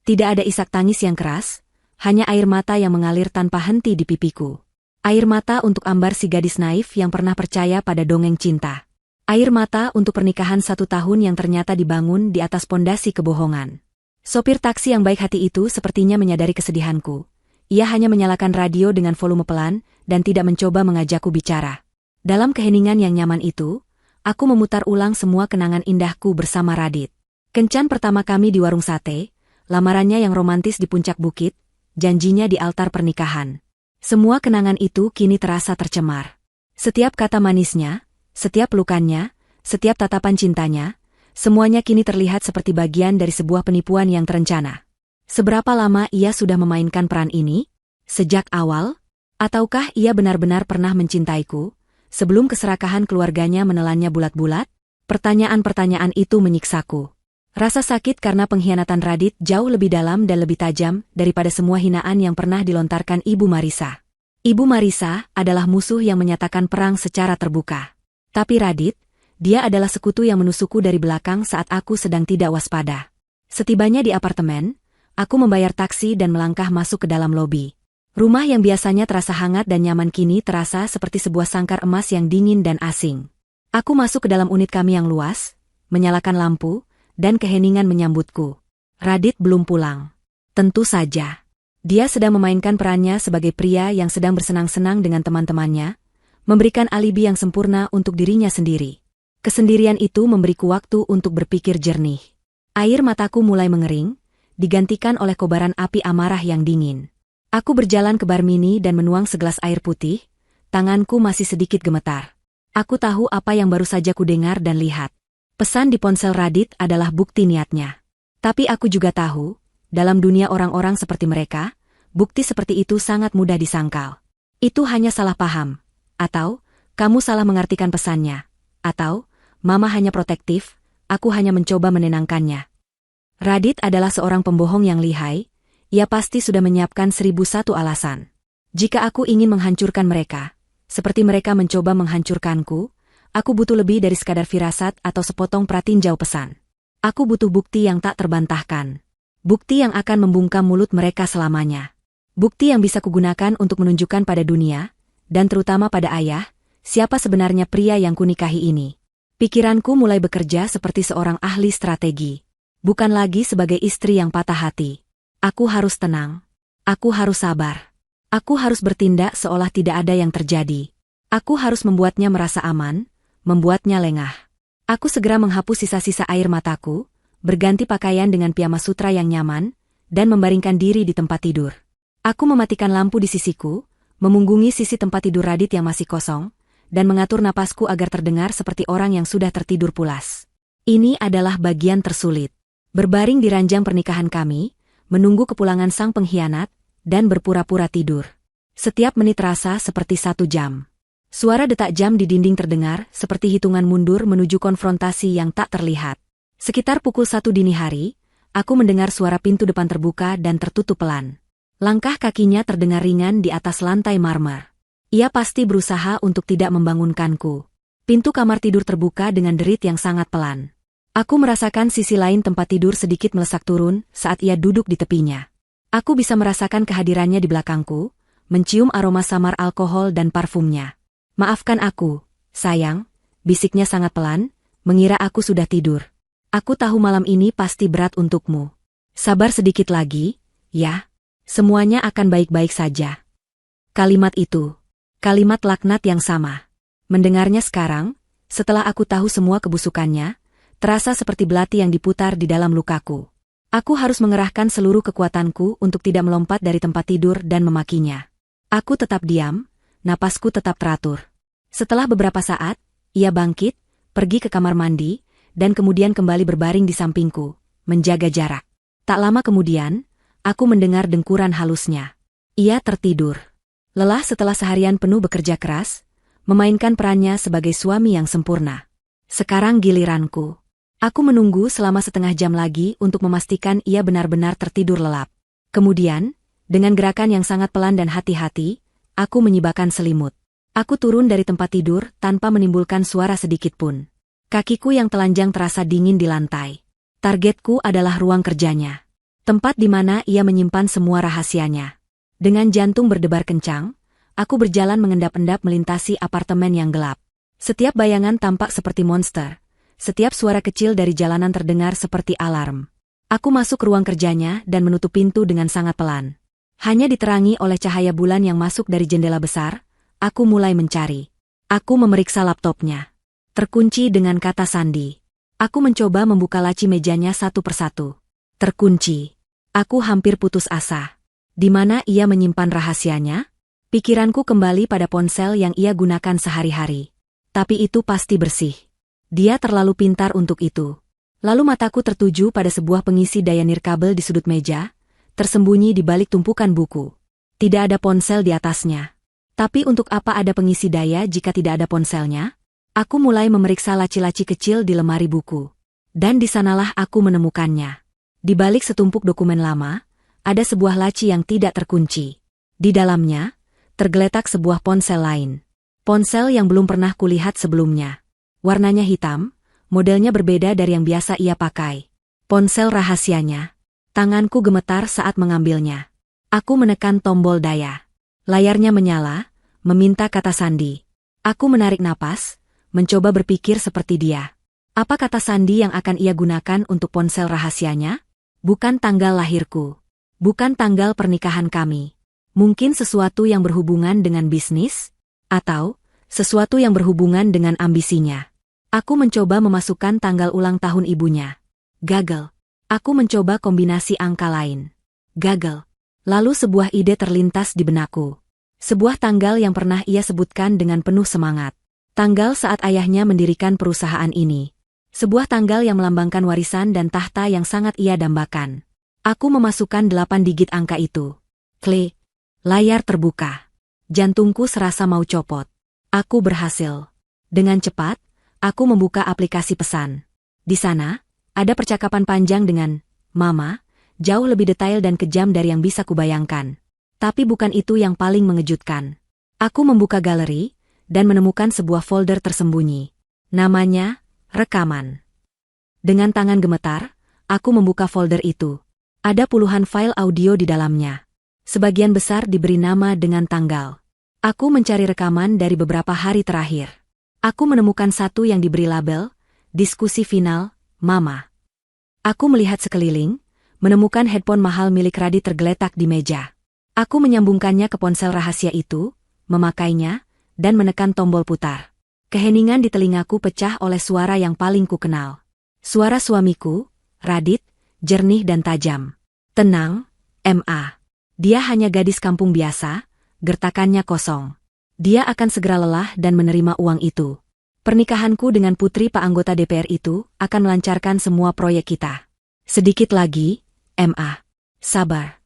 Tidak ada isak tangis yang keras, hanya air mata yang mengalir tanpa henti di pipiku. Air mata untuk Ambar si gadis naif yang pernah percaya pada dongeng cinta. Air mata untuk pernikahan 1 tahun yang ternyata dibangun di atas pondasi kebohongan. Sopir taksi yang baik hati itu sepertinya menyadari kesedihanku. Ia hanya menyalakan radio dengan volume pelan dan tidak mencoba mengajakku bicara. Dalam keheningan yang nyaman itu, aku memutar ulang semua kenangan indahku bersama Radit. Kencan pertama kami di warung sate, lamarannya yang romantis di puncak bukit, janjinya di altar pernikahan. Semua kenangan itu kini terasa tercemar. Setiap kata manisnya, setiap pelukannya, setiap tatapan cintanya, Semuanya kini terlihat seperti bagian dari sebuah penipuan yang terencana. Seberapa lama ia sudah memainkan peran ini? Sejak awal? Ataukah ia benar-benar pernah mencintaiku, sebelum keserakahan keluarganya menelannya bulat-bulat? Pertanyaan-pertanyaan itu menyiksaku. Rasa sakit karena pengkhianatan Radit jauh lebih dalam dan lebih tajam daripada semua hinaan yang pernah dilontarkan Ibu Marisa. Ibu Marisa adalah musuh yang menyatakan perang secara terbuka. Tapi Radit, dia adalah sekutu yang menusukku dari belakang saat aku sedang tidak waspada. Setibanya di apartemen, aku membayar taksi dan melangkah masuk ke dalam lobi. Rumah yang biasanya terasa hangat dan nyaman kini terasa seperti sebuah sangkar emas yang dingin dan asing. Aku masuk ke dalam unit kami yang luas, menyalakan lampu, dan keheningan menyambutku. Radit belum pulang. Tentu saja. Dia sedang memainkan perannya sebagai pria yang sedang bersenang-senang dengan teman-temannya, memberikan alibi yang sempurna untuk dirinya sendiri. Kesendirian itu memberiku waktu untuk berpikir jernih. Air mataku mulai mengering, digantikan oleh kobaran api amarah yang dingin. Aku berjalan ke bar mini dan menuang segelas air putih, tanganku masih sedikit gemetar. Aku tahu apa yang baru saja kudengar dan lihat. Pesan di ponsel Radit adalah bukti niatnya. Tapi aku juga tahu, dalam dunia orang-orang seperti mereka, bukti seperti itu sangat mudah disangkal. Itu hanya salah paham. Atau, kamu salah mengartikan pesannya. Atau, Mama hanya protektif, aku hanya mencoba menenangkannya. Radit adalah seorang pembohong yang lihai, ia pasti sudah menyiapkan 1001 alasan. Jika aku ingin menghancurkan mereka, seperti mereka mencoba menghancurkanku, aku butuh lebih dari sekadar firasat atau sepotong pratinjau pesan. Aku butuh bukti yang tak terbantahkan. Bukti yang akan membungkam mulut mereka selamanya. Bukti yang bisa kugunakan untuk menunjukkan pada dunia, dan terutama pada ayah, siapa sebenarnya pria yang kunikahi ini. Pikiranku mulai bekerja seperti seorang ahli strategi. Bukan lagi sebagai istri yang patah hati. Aku harus tenang. Aku harus sabar. Aku harus bertindak seolah tidak ada yang terjadi. Aku harus membuatnya merasa aman, membuatnya lengah. Aku segera menghapus sisa-sisa air mataku, berganti pakaian dengan piyama sutra yang nyaman, dan membaringkan diri di tempat tidur. Aku mematikan lampu di sisiku, memunggungi sisi tempat tidur Radit yang masih kosong, dan mengatur napasku agar terdengar seperti orang yang sudah tertidur pulas. Ini adalah bagian tersulit. Berbaring di ranjang pernikahan kami, menunggu kepulangan sang pengkhianat, dan berpura-pura tidur. Setiap menit terasa seperti 1 jam. Suara detak jam di dinding terdengar seperti hitungan mundur menuju konfrontasi yang tak terlihat. Sekitar pukul 1 dini hari, aku mendengar suara pintu depan terbuka dan tertutup pelan. Langkah kakinya terdengar ringan di atas lantai marmer. Ia pasti berusaha untuk tidak membangunkanku. Pintu kamar tidur terbuka dengan derit yang sangat pelan. Aku merasakan sisi lain tempat tidur sedikit melesak turun saat ia duduk di tepinya. Aku bisa merasakan kehadirannya di belakangku, mencium aroma samar alkohol dan parfumnya. Maafkan aku, sayang, bisiknya sangat pelan, mengira aku sudah tidur. Aku tahu malam ini pasti berat untukmu. Sabar sedikit lagi, ya. Semuanya akan baik-baik saja. Kalimat itu. Kalimat laknat yang sama. Mendengarnya sekarang, setelah aku tahu semua kebusukannya, terasa seperti belati yang diputar di dalam lukaku. Aku harus mengerahkan seluruh kekuatanku untuk tidak melompat dari tempat tidur dan memakinya. Aku tetap diam, napasku tetap teratur. Setelah beberapa saat, ia bangkit, pergi ke kamar mandi, dan kemudian kembali berbaring di sampingku, menjaga jarak. Tak lama kemudian, aku mendengar dengkuran halusnya. Ia tertidur. Lelah setelah seharian penuh bekerja keras, memainkan perannya sebagai suami yang sempurna. Sekarang giliranku. Aku menunggu selama setengah jam lagi untuk memastikan ia benar-benar tertidur lelap. Kemudian, dengan gerakan yang sangat pelan dan hati-hati, aku menyibakkan selimut. Aku turun dari tempat tidur tanpa menimbulkan suara sedikit pun. Kakiku yang telanjang terasa dingin di lantai. Targetku adalah ruang kerjanya. Tempat di mana ia menyimpan semua rahasianya. Dengan jantung berdebar kencang, aku berjalan mengendap-endap melintasi apartemen yang gelap. Setiap bayangan tampak seperti monster. Setiap suara kecil dari jalanan terdengar seperti alarm. Aku masuk ke ruang kerjanya dan menutup pintu dengan sangat pelan. Hanya diterangi oleh cahaya bulan yang masuk dari jendela besar, aku mulai mencari. Aku memeriksa laptopnya. Terkunci dengan kata sandi. Aku mencoba membuka laci mejanya satu persatu. Terkunci. Aku hampir putus asa. Di mana ia menyimpan rahasianya? Pikiranku kembali pada ponsel yang ia gunakan sehari-hari. Tapi itu pasti bersih. Dia terlalu pintar untuk itu. Lalu mataku tertuju pada sebuah pengisi daya nirkabel di sudut meja, tersembunyi di balik tumpukan buku. Tidak ada ponsel di atasnya. Tapi untuk apa ada pengisi daya jika tidak ada ponselnya? Aku mulai memeriksa laci-laci kecil di lemari buku. Dan di sanalah aku menemukannya. Di balik setumpuk dokumen lama, ada sebuah laci yang tidak terkunci. Di dalamnya, tergeletak sebuah ponsel lain. Ponsel yang belum pernah kulihat sebelumnya. Warnanya hitam, modelnya berbeda dari yang biasa ia pakai. Ponsel rahasianya. Tanganku gemetar saat mengambilnya. Aku menekan tombol daya. Layarnya menyala, meminta kata sandi. Aku menarik napas, mencoba berpikir seperti dia. Apa kata sandi yang akan ia gunakan untuk ponsel rahasianya? Bukan tanggal lahirku. Bukan tanggal pernikahan kami. Mungkin sesuatu yang berhubungan dengan bisnis? Atau sesuatu yang berhubungan dengan ambisinya. Aku mencoba memasukkan tanggal ulang tahun ibunya. Gagal. Aku mencoba kombinasi angka lain. Gagal. Lalu sebuah ide terlintas di benakku. Sebuah tanggal yang pernah ia sebutkan dengan penuh semangat. Tanggal saat ayahnya mendirikan perusahaan ini. Sebuah tanggal yang melambangkan warisan dan tahta yang sangat ia dambakan. Aku memasukkan 8 digit angka itu. Klik. Layar terbuka. Jantungku serasa mau copot. Aku berhasil. Dengan cepat, aku membuka aplikasi pesan. Di sana, ada percakapan panjang dengan Mama, jauh lebih detail dan kejam dari yang bisa kubayangkan. Tapi bukan itu yang paling mengejutkan. Aku membuka galeri, dan menemukan sebuah folder tersembunyi. Namanya, Rekaman. Dengan tangan gemetar, aku membuka folder itu. Ada puluhan file audio di dalamnya. Sebagian besar diberi nama dengan tanggal. Aku mencari rekaman dari beberapa hari terakhir. Aku menemukan satu yang diberi label, Diskusi Final, Mama. Aku melihat sekeliling, menemukan headphone mahal milik Radit tergeletak di meja. Aku menyambungkannya ke ponsel rahasia itu, memakainya, dan menekan tombol putar. Keheningan di telingaku pecah oleh suara yang paling kukenal. Suara suamiku, Radit, jernih dan tajam. Tenang, Ma. Dia hanya gadis kampung biasa, gertakannya kosong. Dia akan segera lelah dan menerima uang itu. Pernikahanku dengan putri Pak Anggota DPR itu akan melancarkan semua proyek kita. Sedikit lagi, Ma. Sabar.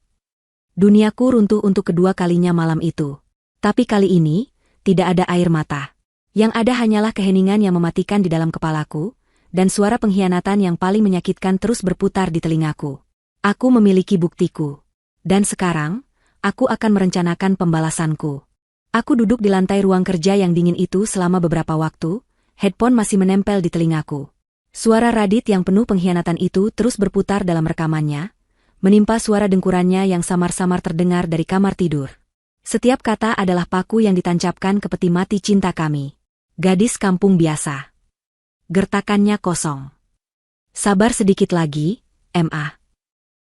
Duniaku runtuh untuk kedua kalinya malam itu. Tapi kali ini, tidak ada air mata. Yang ada hanyalah keheningan yang mematikan di dalam kepalaku, dan suara pengkhianatan yang paling menyakitkan terus berputar di telingaku. Aku memiliki buktiku. Dan sekarang, aku akan merencanakan pembalasanku. Aku duduk di lantai ruang kerja yang dingin itu selama beberapa waktu, headphone masih menempel di telingaku. Suara Radit yang penuh pengkhianatan itu terus berputar dalam rekamannya, menimpa suara dengkurannya yang samar-samar terdengar dari kamar tidur. Setiap kata adalah paku yang ditancapkan ke peti mati cinta kami. Gadis kampung biasa. Gertakannya kosong. Sabar sedikit lagi, Ma.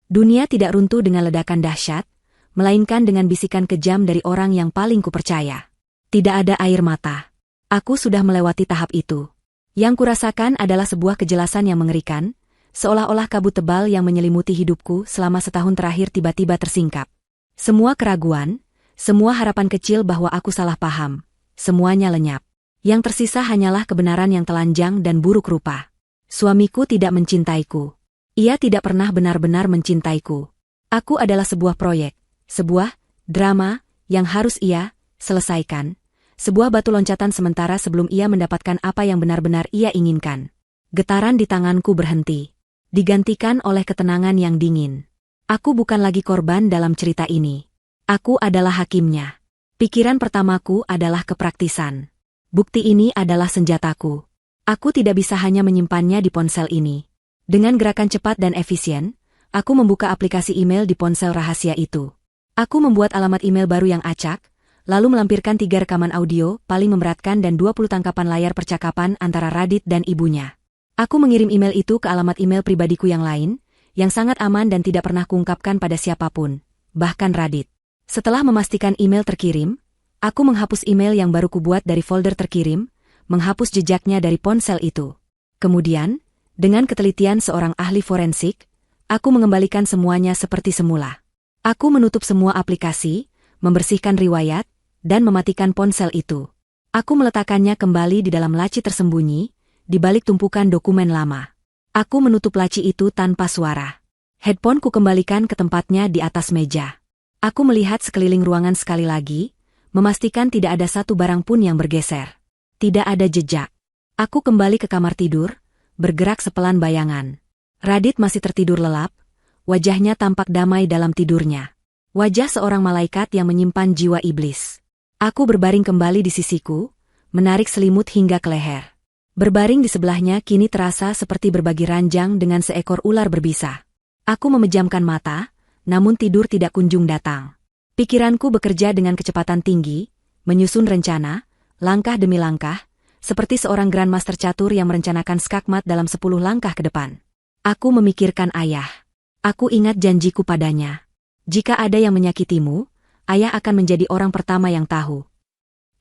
Dunia tidak runtuh dengan ledakan dahsyat, melainkan dengan bisikan kejam dari orang yang paling kupercaya. Tidak ada air mata. Aku sudah melewati tahap itu. Yang kurasakan adalah sebuah kejelasan yang mengerikan, seolah-olah kabut tebal yang menyelimuti hidupku selama setahun terakhir tiba-tiba tersingkap. Semua keraguan, semua harapan kecil bahwa aku salah paham, semuanya lenyap. Yang tersisa hanyalah kebenaran yang telanjang dan buruk rupa. Suamiku tidak mencintaiku. Ia tidak pernah benar-benar mencintaiku. Aku adalah sebuah proyek, sebuah drama yang harus ia selesaikan, sebuah batu loncatan sementara sebelum ia mendapatkan apa yang benar-benar ia inginkan. Getaran di tanganku berhenti, digantikan oleh ketenangan yang dingin. Aku bukan lagi korban dalam cerita ini. Aku adalah hakimnya. Pikiran pertamaku adalah kepraktisan. Bukti ini adalah senjataku. Aku tidak bisa hanya menyimpannya di ponsel ini. Dengan gerakan cepat dan efisien, aku membuka aplikasi email di ponsel rahasia itu. Aku membuat alamat email baru yang acak, lalu melampirkan 3 rekaman audio paling memberatkan dan 20 tangkapan layar percakapan antara Radit dan ibunya. Aku mengirim email itu ke alamat email pribadiku yang lain, yang sangat aman dan tidak pernah kuungkapkan pada siapapun, bahkan Radit. Setelah memastikan email terkirim, aku menghapus email yang baru kubuat dari folder terkirim, menghapus jejaknya dari ponsel itu. Kemudian, dengan ketelitian seorang ahli forensik, aku mengembalikan semuanya seperti semula. Aku menutup semua aplikasi, membersihkan riwayat, dan mematikan ponsel itu. Aku meletakkannya kembali di dalam laci tersembunyi, di balik tumpukan dokumen lama. Aku menutup laci itu tanpa suara. Headphone ku kembalikan ke tempatnya di atas meja. Aku melihat sekeliling ruangan sekali lagi, memastikan tidak ada satu barang pun yang bergeser. Tidak ada jejak. Aku kembali ke kamar tidur, bergerak sepelan bayangan. Radit masih tertidur lelap, wajahnya tampak damai dalam tidurnya. Wajah seorang malaikat yang menyimpan jiwa iblis. Aku berbaring kembali di sisiku, menarik selimut hingga ke leher. Berbaring di sebelahnya kini terasa seperti berbagi ranjang dengan seekor ular berbisa. Aku memejamkan mata, namun tidur tidak kunjung datang. Pikiranku bekerja dengan kecepatan tinggi, menyusun rencana, langkah demi langkah, seperti seorang grandmaster catur yang merencanakan skakmat dalam 10 langkah ke depan. Aku memikirkan ayah. Aku ingat janjiku padanya. Jika ada yang menyakitimu, ayah akan menjadi orang pertama yang tahu.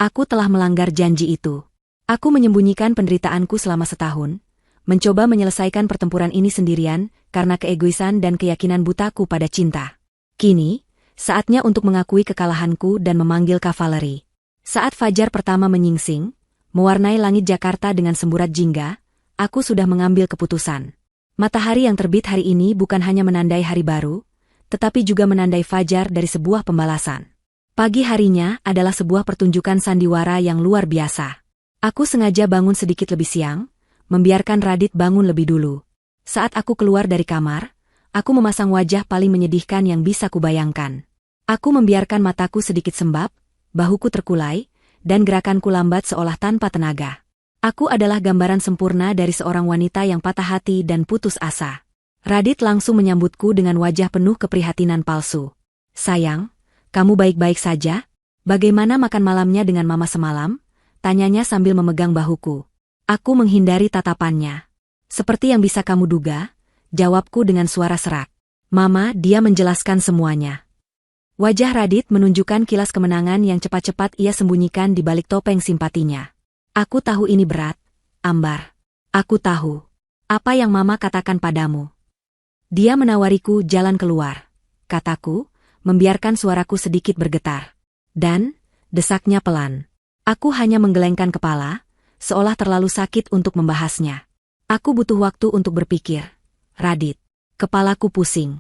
Aku telah melanggar janji itu. Aku menyembunyikan penderitaanku selama setahun, mencoba menyelesaikan pertempuran ini sendirian karena keegoisan dan keyakinan butaku pada cinta. Kini, saatnya untuk mengakui kekalahanku dan memanggil kavaleri. Saat fajar pertama menyingsing, mewarnai langit Jakarta dengan semburat jingga, aku sudah mengambil keputusan. Matahari yang terbit hari ini bukan hanya menandai hari baru, tetapi juga menandai fajar dari sebuah pembalasan. Pagi harinya adalah sebuah pertunjukan sandiwara yang luar biasa. Aku sengaja bangun sedikit lebih siang, membiarkan Radit bangun lebih dulu. Saat aku keluar dari kamar, aku memasang wajah paling menyedihkan yang bisa kubayangkan. Aku membiarkan mataku sedikit sembab, bahuku terkulai, dan gerakanku lambat seolah tanpa tenaga. Aku adalah gambaran sempurna dari seorang wanita yang patah hati dan putus asa. Radit langsung menyambutku dengan wajah penuh keprihatinan palsu. "Sayang, kamu baik-baik saja? Bagaimana makan malamnya dengan mama semalam?" Tanyanya sambil memegang bahuku. Aku menghindari tatapannya. "Seperti yang bisa kamu duga," jawabku dengan suara serak. "Mama," dia menjelaskan semuanya. Wajah Radit menunjukkan kilas kemenangan yang cepat-cepat ia sembunyikan di balik topeng simpatinya. "Aku tahu ini berat, Ambar. Aku tahu. Apa yang mama katakan padamu?" Dia menawariku jalan keluar, kataku, membiarkan suaraku sedikit bergetar. Dan, desaknya pelan. Aku hanya menggelengkan kepala, seolah terlalu sakit untuk membahasnya. Aku butuh waktu untuk berpikir. "Radit." Kepalaku pusing.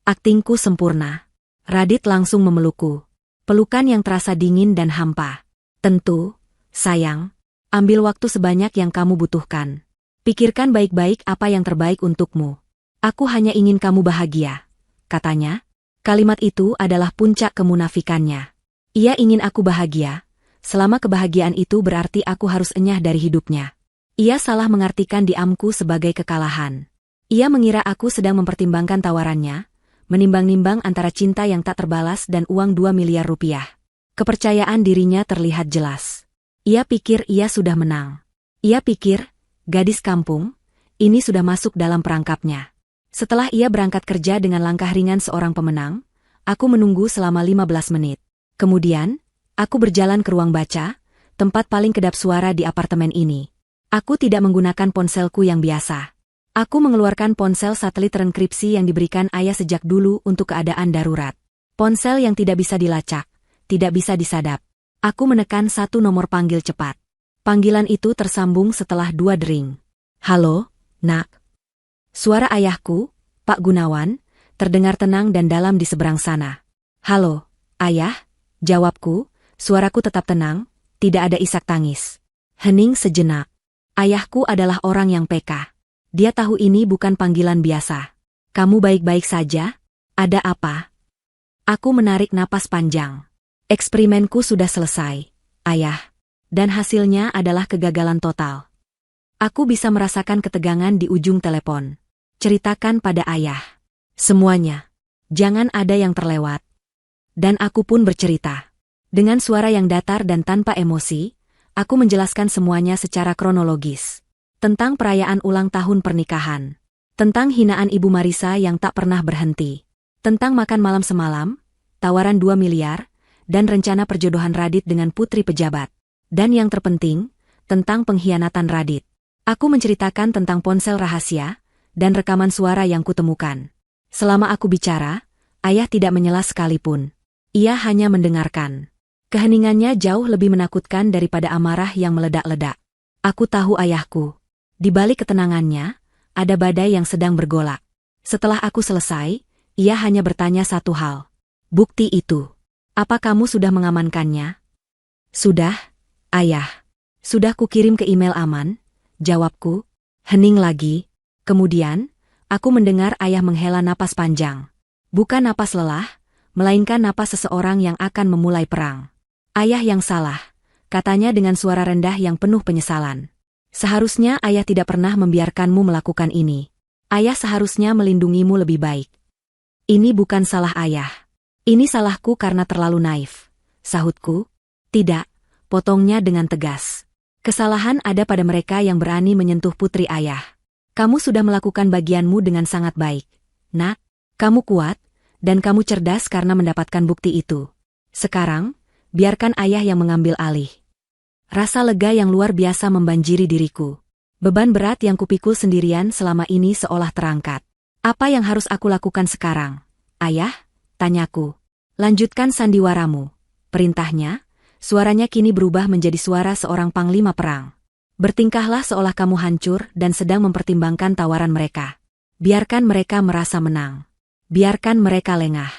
Aktingku sempurna. Radit langsung memelukku. Pelukan yang terasa dingin dan hampa. "Tentu, sayang. Ambil waktu sebanyak yang kamu butuhkan. Pikirkan baik-baik apa yang terbaik untukmu. Aku hanya ingin kamu bahagia," katanya. Kalimat itu adalah puncak kemunafikannya. Ia ingin aku bahagia, selama kebahagiaan itu berarti aku harus enyah dari hidupnya. Ia salah mengartikan diamku sebagai kekalahan. Ia mengira aku sedang mempertimbangkan tawarannya, menimbang-nimbang antara cinta yang tak terbalas dan uang 2 miliar rupiah. Kepercayaan dirinya terlihat jelas. Ia pikir ia sudah menang. Ia pikir, gadis kampung, ini sudah masuk dalam perangkapnya. Setelah ia berangkat kerja dengan langkah ringan seorang pemenang, aku menunggu selama 15 menit. Kemudian, aku berjalan ke ruang baca, tempat paling kedap suara di apartemen ini. Aku tidak menggunakan ponselku yang biasa. Aku mengeluarkan ponsel satelit terenkripsi yang diberikan ayah sejak dulu untuk keadaan darurat. Ponsel yang tidak bisa dilacak, tidak bisa disadap. Aku menekan satu nomor panggil cepat. Panggilan itu tersambung setelah 2 dering. "Halo, Nak." Suara ayahku, Pak Gunawan, terdengar tenang dan dalam di seberang sana. "Halo, Ayah," jawabku. Suaraku tetap tenang, tidak ada isak tangis. Hening sejenak. Ayahku adalah orang yang peka. Dia tahu ini bukan panggilan biasa. "Kamu baik-baik saja? Ada apa?" Aku menarik napas panjang. "Eksperimenku sudah selesai, Ayah. Dan hasilnya adalah kegagalan total." Aku bisa merasakan ketegangan di ujung telepon. "Ceritakan pada ayah. Semuanya. Jangan ada yang terlewat." Dan aku pun bercerita. Dengan suara yang datar dan tanpa emosi, aku menjelaskan semuanya secara kronologis. Tentang perayaan ulang tahun pernikahan. Tentang hinaan Ibu Marisa yang tak pernah berhenti. Tentang makan malam semalam, tawaran 2 miliar, dan rencana perjodohan Radit dengan putri pejabat. Dan yang terpenting, tentang pengkhianatan Radit. Aku menceritakan tentang ponsel rahasia, dan rekaman suara yang kutemukan. Selama aku bicara, ayah tidak menyela sekalipun. Ia hanya mendengarkan. Keheningannya jauh lebih menakutkan daripada amarah yang meledak-ledak. Aku tahu ayahku. Di balik ketenangannya, ada badai yang sedang bergolak. Setelah aku selesai, ia hanya bertanya satu hal. Bukti itu. Apa kamu sudah mengamankannya? Sudah, ayah. Sudah kukirim ke email aman, jawabku. Hening lagi. Kemudian, aku mendengar ayah menghela napas panjang. Bukan napas lelah, melainkan napas seseorang yang akan memulai perang. Ayah yang salah, katanya dengan suara rendah yang penuh penyesalan. Seharusnya ayah tidak pernah membiarkanmu melakukan ini. Ayah seharusnya melindungimu lebih baik. Ini bukan salah ayah. Ini salahku karena terlalu naif, sahutku. Tidak, potongnya dengan tegas. Kesalahan ada pada mereka yang berani menyentuh putri ayah. Kamu sudah melakukan bagianmu dengan sangat baik. Nak, kamu kuat, dan kamu cerdas karena mendapatkan bukti itu. Sekarang, biarkan ayah yang mengambil alih. Rasa lega yang luar biasa membanjiri diriku. Beban berat yang kupikul sendirian selama ini seolah terangkat. Apa yang harus aku lakukan sekarang? Ayah, tanyaku. Lanjutkan sandiwaramu. Perintahnya, suaranya kini berubah menjadi suara seorang panglima perang. Bertingkahlah seolah kamu hancur dan sedang mempertimbangkan tawaran mereka. Biarkan mereka merasa menang. Biarkan mereka lengah.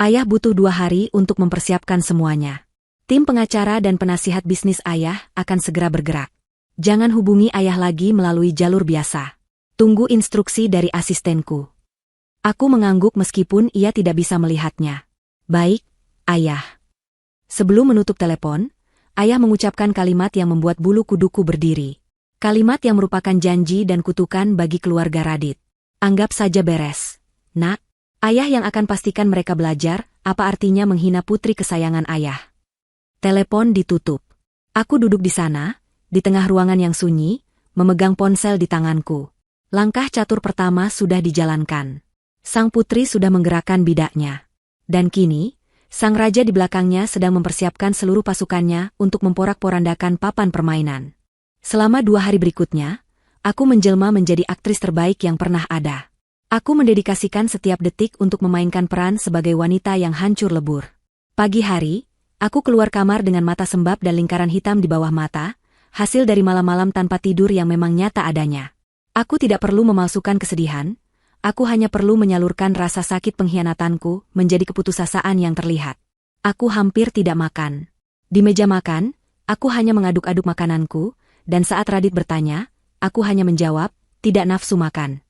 Ayah butuh 2 hari untuk mempersiapkan semuanya. Tim pengacara dan penasihat bisnis ayah akan segera bergerak. Jangan hubungi ayah lagi melalui jalur biasa. Tunggu instruksi dari asistenku. Aku mengangguk meskipun ia tidak bisa melihatnya. Baik, ayah. Sebelum menutup telepon, ayah mengucapkan kalimat yang membuat bulu kuduku berdiri. Kalimat yang merupakan janji dan kutukan bagi keluarga Radit. Anggap saja beres. Nak, ayah yang akan pastikan mereka belajar, apa artinya menghina putri kesayangan ayah. Telepon ditutup. Aku duduk di sana, di tengah ruangan yang sunyi, memegang ponsel di tanganku. Langkah catur pertama sudah dijalankan. Sang putri sudah menggerakkan bidaknya. Dan kini, sang raja di belakangnya sedang mempersiapkan seluruh pasukannya untuk memporak-porandakan papan permainan. Selama 2 hari berikutnya, aku menjelma menjadi aktris terbaik yang pernah ada. Aku mendedikasikan setiap detik untuk memainkan peran sebagai wanita yang hancur lebur. Pagi hari, aku keluar kamar dengan mata sembab dan lingkaran hitam di bawah mata, hasil dari malam-malam tanpa tidur yang memang nyata adanya. Aku tidak perlu memalsukan kesedihan. Aku hanya perlu menyalurkan rasa sakit pengkhianatanku menjadi keputusasaan yang terlihat. Aku hampir tidak makan. Di meja makan, aku hanya mengaduk-aduk makananku, dan saat Radit bertanya, aku hanya menjawab, tidak nafsu makan.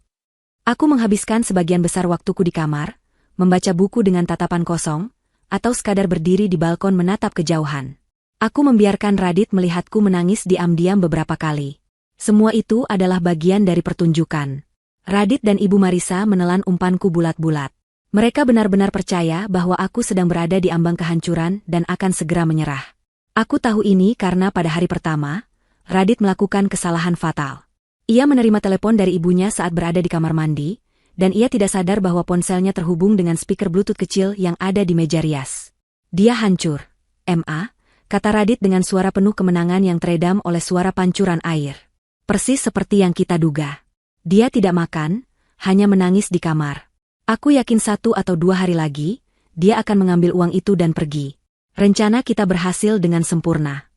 Aku menghabiskan sebagian besar waktuku di kamar, membaca buku dengan tatapan kosong, atau sekadar berdiri di balkon menatap kejauhan. Aku membiarkan Radit melihatku menangis diam-diam beberapa kali. Semua itu adalah bagian dari pertunjukan. Radit dan Ibu Marisa menelan umpanku bulat-bulat. Mereka benar-benar percaya bahwa aku sedang berada di ambang kehancuran dan akan segera menyerah. Aku tahu ini karena pada hari pertama, Radit melakukan kesalahan fatal. Ia menerima telepon dari ibunya saat berada di kamar mandi, dan ia tidak sadar bahwa ponselnya terhubung dengan speaker Bluetooth kecil yang ada di meja rias. Dia hancur. Ma, kata Radit dengan suara penuh kemenangan yang teredam oleh suara pancuran air. Persis seperti yang kita duga. Dia tidak makan, hanya menangis di kamar. Aku yakin 1 atau 2 hari lagi, dia akan mengambil uang itu dan pergi. Rencana kita berhasil dengan sempurna.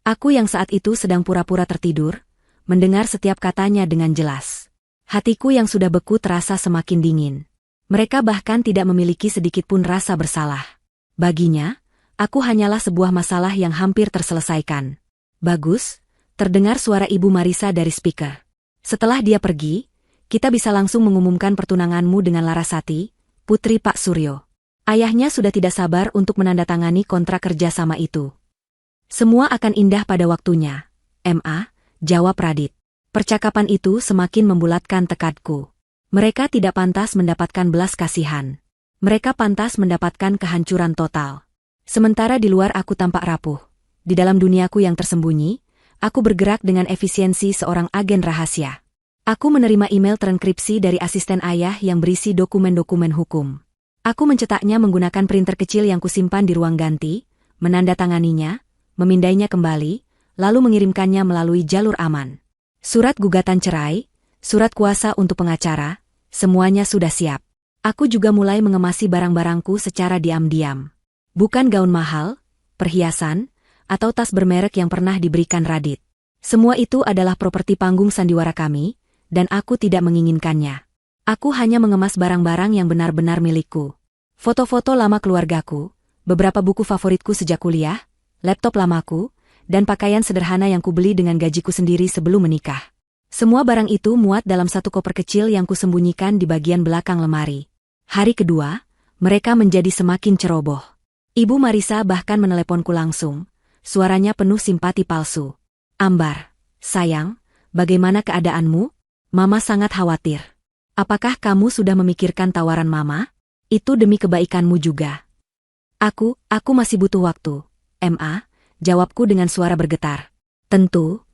Aku yang saat itu sedang pura-pura tertidur, mendengar setiap katanya dengan jelas. Hatiku yang sudah beku terasa semakin dingin. Mereka bahkan tidak memiliki sedikitpun rasa bersalah. Baginya, aku hanyalah sebuah masalah yang hampir terselesaikan. Bagus, terdengar suara Ibu Marisa dari speaker. Setelah dia pergi, kita bisa langsung mengumumkan pertunanganmu dengan Larasati, putri Pak Suryo. Ayahnya sudah tidak sabar untuk menandatangani kontrak kerjasama itu. Semua akan indah pada waktunya. Ma, jawab Radit. Percakapan itu semakin membulatkan tekadku. Mereka tidak pantas mendapatkan belas kasihan. Mereka pantas mendapatkan kehancuran total. Sementara di luar aku tampak rapuh. Di dalam duniaku yang tersembunyi, aku bergerak dengan efisiensi seorang agen rahasia. Aku menerima email terenkripsi dari asisten ayah yang berisi dokumen-dokumen hukum. Aku mencetaknya menggunakan printer kecil yang kusimpan di ruang ganti, menandatanganinya, memindainya kembali, lalu mengirimkannya melalui jalur aman. Surat gugatan cerai, surat kuasa untuk pengacara, semuanya sudah siap. Aku juga mulai mengemasi barang-barangku secara diam-diam. Bukan gaun mahal, perhiasan, atau tas bermerek yang pernah diberikan Radit. Semua itu adalah properti panggung sandiwara kami, dan aku tidak menginginkannya. Aku hanya mengemas barang-barang yang benar-benar milikku. Foto-foto lama keluargaku, beberapa buku favoritku sejak kuliah, laptop lamaku, dan pakaian sederhana yang kubeli dengan gajiku sendiri sebelum menikah. Semua barang itu muat dalam satu koper kecil yang kusembunyikan di bagian belakang lemari. Hari kedua, mereka menjadi semakin ceroboh. Ibu Marisa bahkan meneleponku langsung. Suaranya penuh simpati palsu. "Ambar, sayang, bagaimana keadaanmu? Mama sangat khawatir. Apakah kamu sudah memikirkan tawaran Mama? Itu demi kebaikanmu juga." Aku masih butuh waktu, Ma, jawabku dengan suara bergetar. Tentu.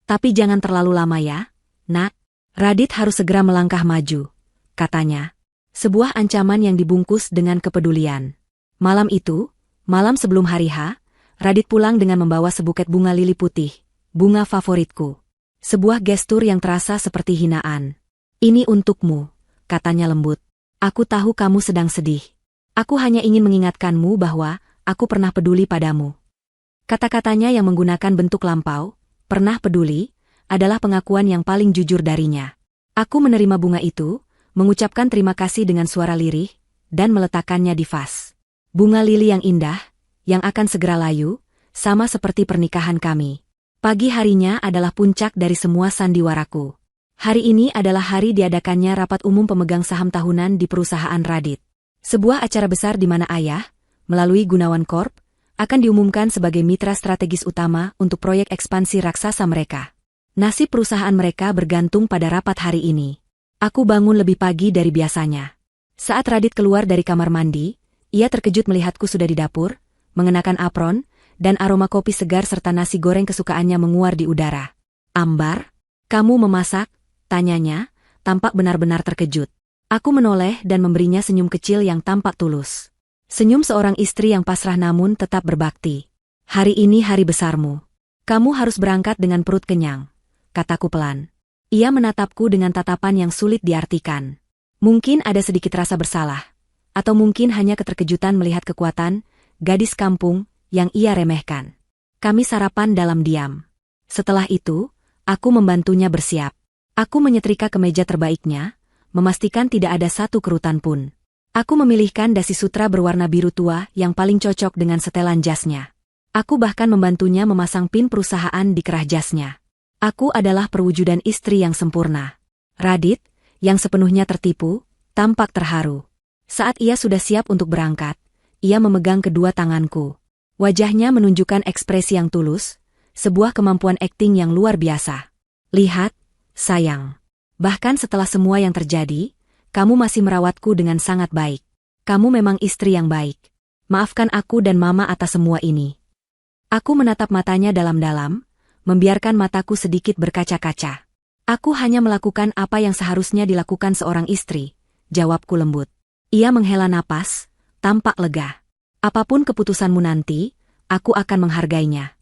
Tapi jangan terlalu lama ya, Nak. Radit harus segera melangkah maju, katanya. Sebuah ancaman yang dibungkus dengan kepedulian. Malam itu, malam sebelum hari H, Radit pulang dengan membawa sebuket bunga lili putih, bunga favoritku. Sebuah gestur yang terasa seperti hinaan. "Ini untukmu," katanya lembut. "Aku tahu kamu sedang sedih. Aku hanya ingin mengingatkanmu bahwa aku pernah peduli padamu." Kata-katanya yang menggunakan bentuk lampau, "pernah peduli," adalah pengakuan yang paling jujur darinya. Aku menerima bunga itu, mengucapkan terima kasih dengan suara lirih, dan meletakkannya di vas. Bunga lili yang indah, yang akan segera layu, sama seperti pernikahan kami. Pagi harinya adalah puncak dari semua sandiwaraku. Hari ini adalah hari diadakannya rapat umum pemegang saham tahunan di perusahaan Radit. Sebuah acara besar di mana ayah, melalui Gunawan Corp, akan diumumkan sebagai mitra strategis utama untuk proyek ekspansi raksasa mereka. Nasib perusahaan mereka bergantung pada rapat hari ini. Aku bangun lebih pagi dari biasanya. Saat Radit keluar dari kamar mandi, ia terkejut melihatku sudah di dapur, mengenakan apron, dan aroma kopi segar serta nasi goreng kesukaannya menguar di udara. "Ambar, kamu memasak?" tanyanya, tampak benar-benar terkejut. Aku menoleh dan memberinya senyum kecil yang tampak tulus. Senyum seorang istri yang pasrah namun tetap berbakti. "Hari ini hari besarmu. Kamu harus berangkat dengan perut kenyang," kataku pelan. Ia menatapku dengan tatapan yang sulit diartikan. Mungkin ada sedikit rasa bersalah, atau mungkin hanya keterkejutan melihat kekuatan gadis kampung yang ia remehkan. Kami sarapan dalam diam. Setelah itu, aku membantunya bersiap. Aku menyetrika kemeja terbaiknya, memastikan tidak ada satu kerutan pun. Aku memilihkan dasi sutra berwarna biru tua yang paling cocok dengan setelan jasnya. Aku bahkan membantunya memasang pin perusahaan di kerah jasnya. Aku adalah perwujudan istri yang sempurna. Radit, yang sepenuhnya tertipu, tampak terharu. Saat ia sudah siap untuk berangkat, ia memegang kedua tanganku. Wajahnya menunjukkan ekspresi yang tulus, sebuah kemampuan akting yang luar biasa. "Lihat, sayang. Bahkan setelah semua yang terjadi, kamu masih merawatku dengan sangat baik. Kamu memang istri yang baik. Maafkan aku dan Mama atas semua ini." Aku menatap matanya dalam-dalam, membiarkan mataku sedikit berkaca-kaca. "Aku hanya melakukan apa yang seharusnya dilakukan seorang istri," jawabku lembut. Ia menghela napas, tampak lega. "Apapun keputusanmu nanti, aku akan menghargainya."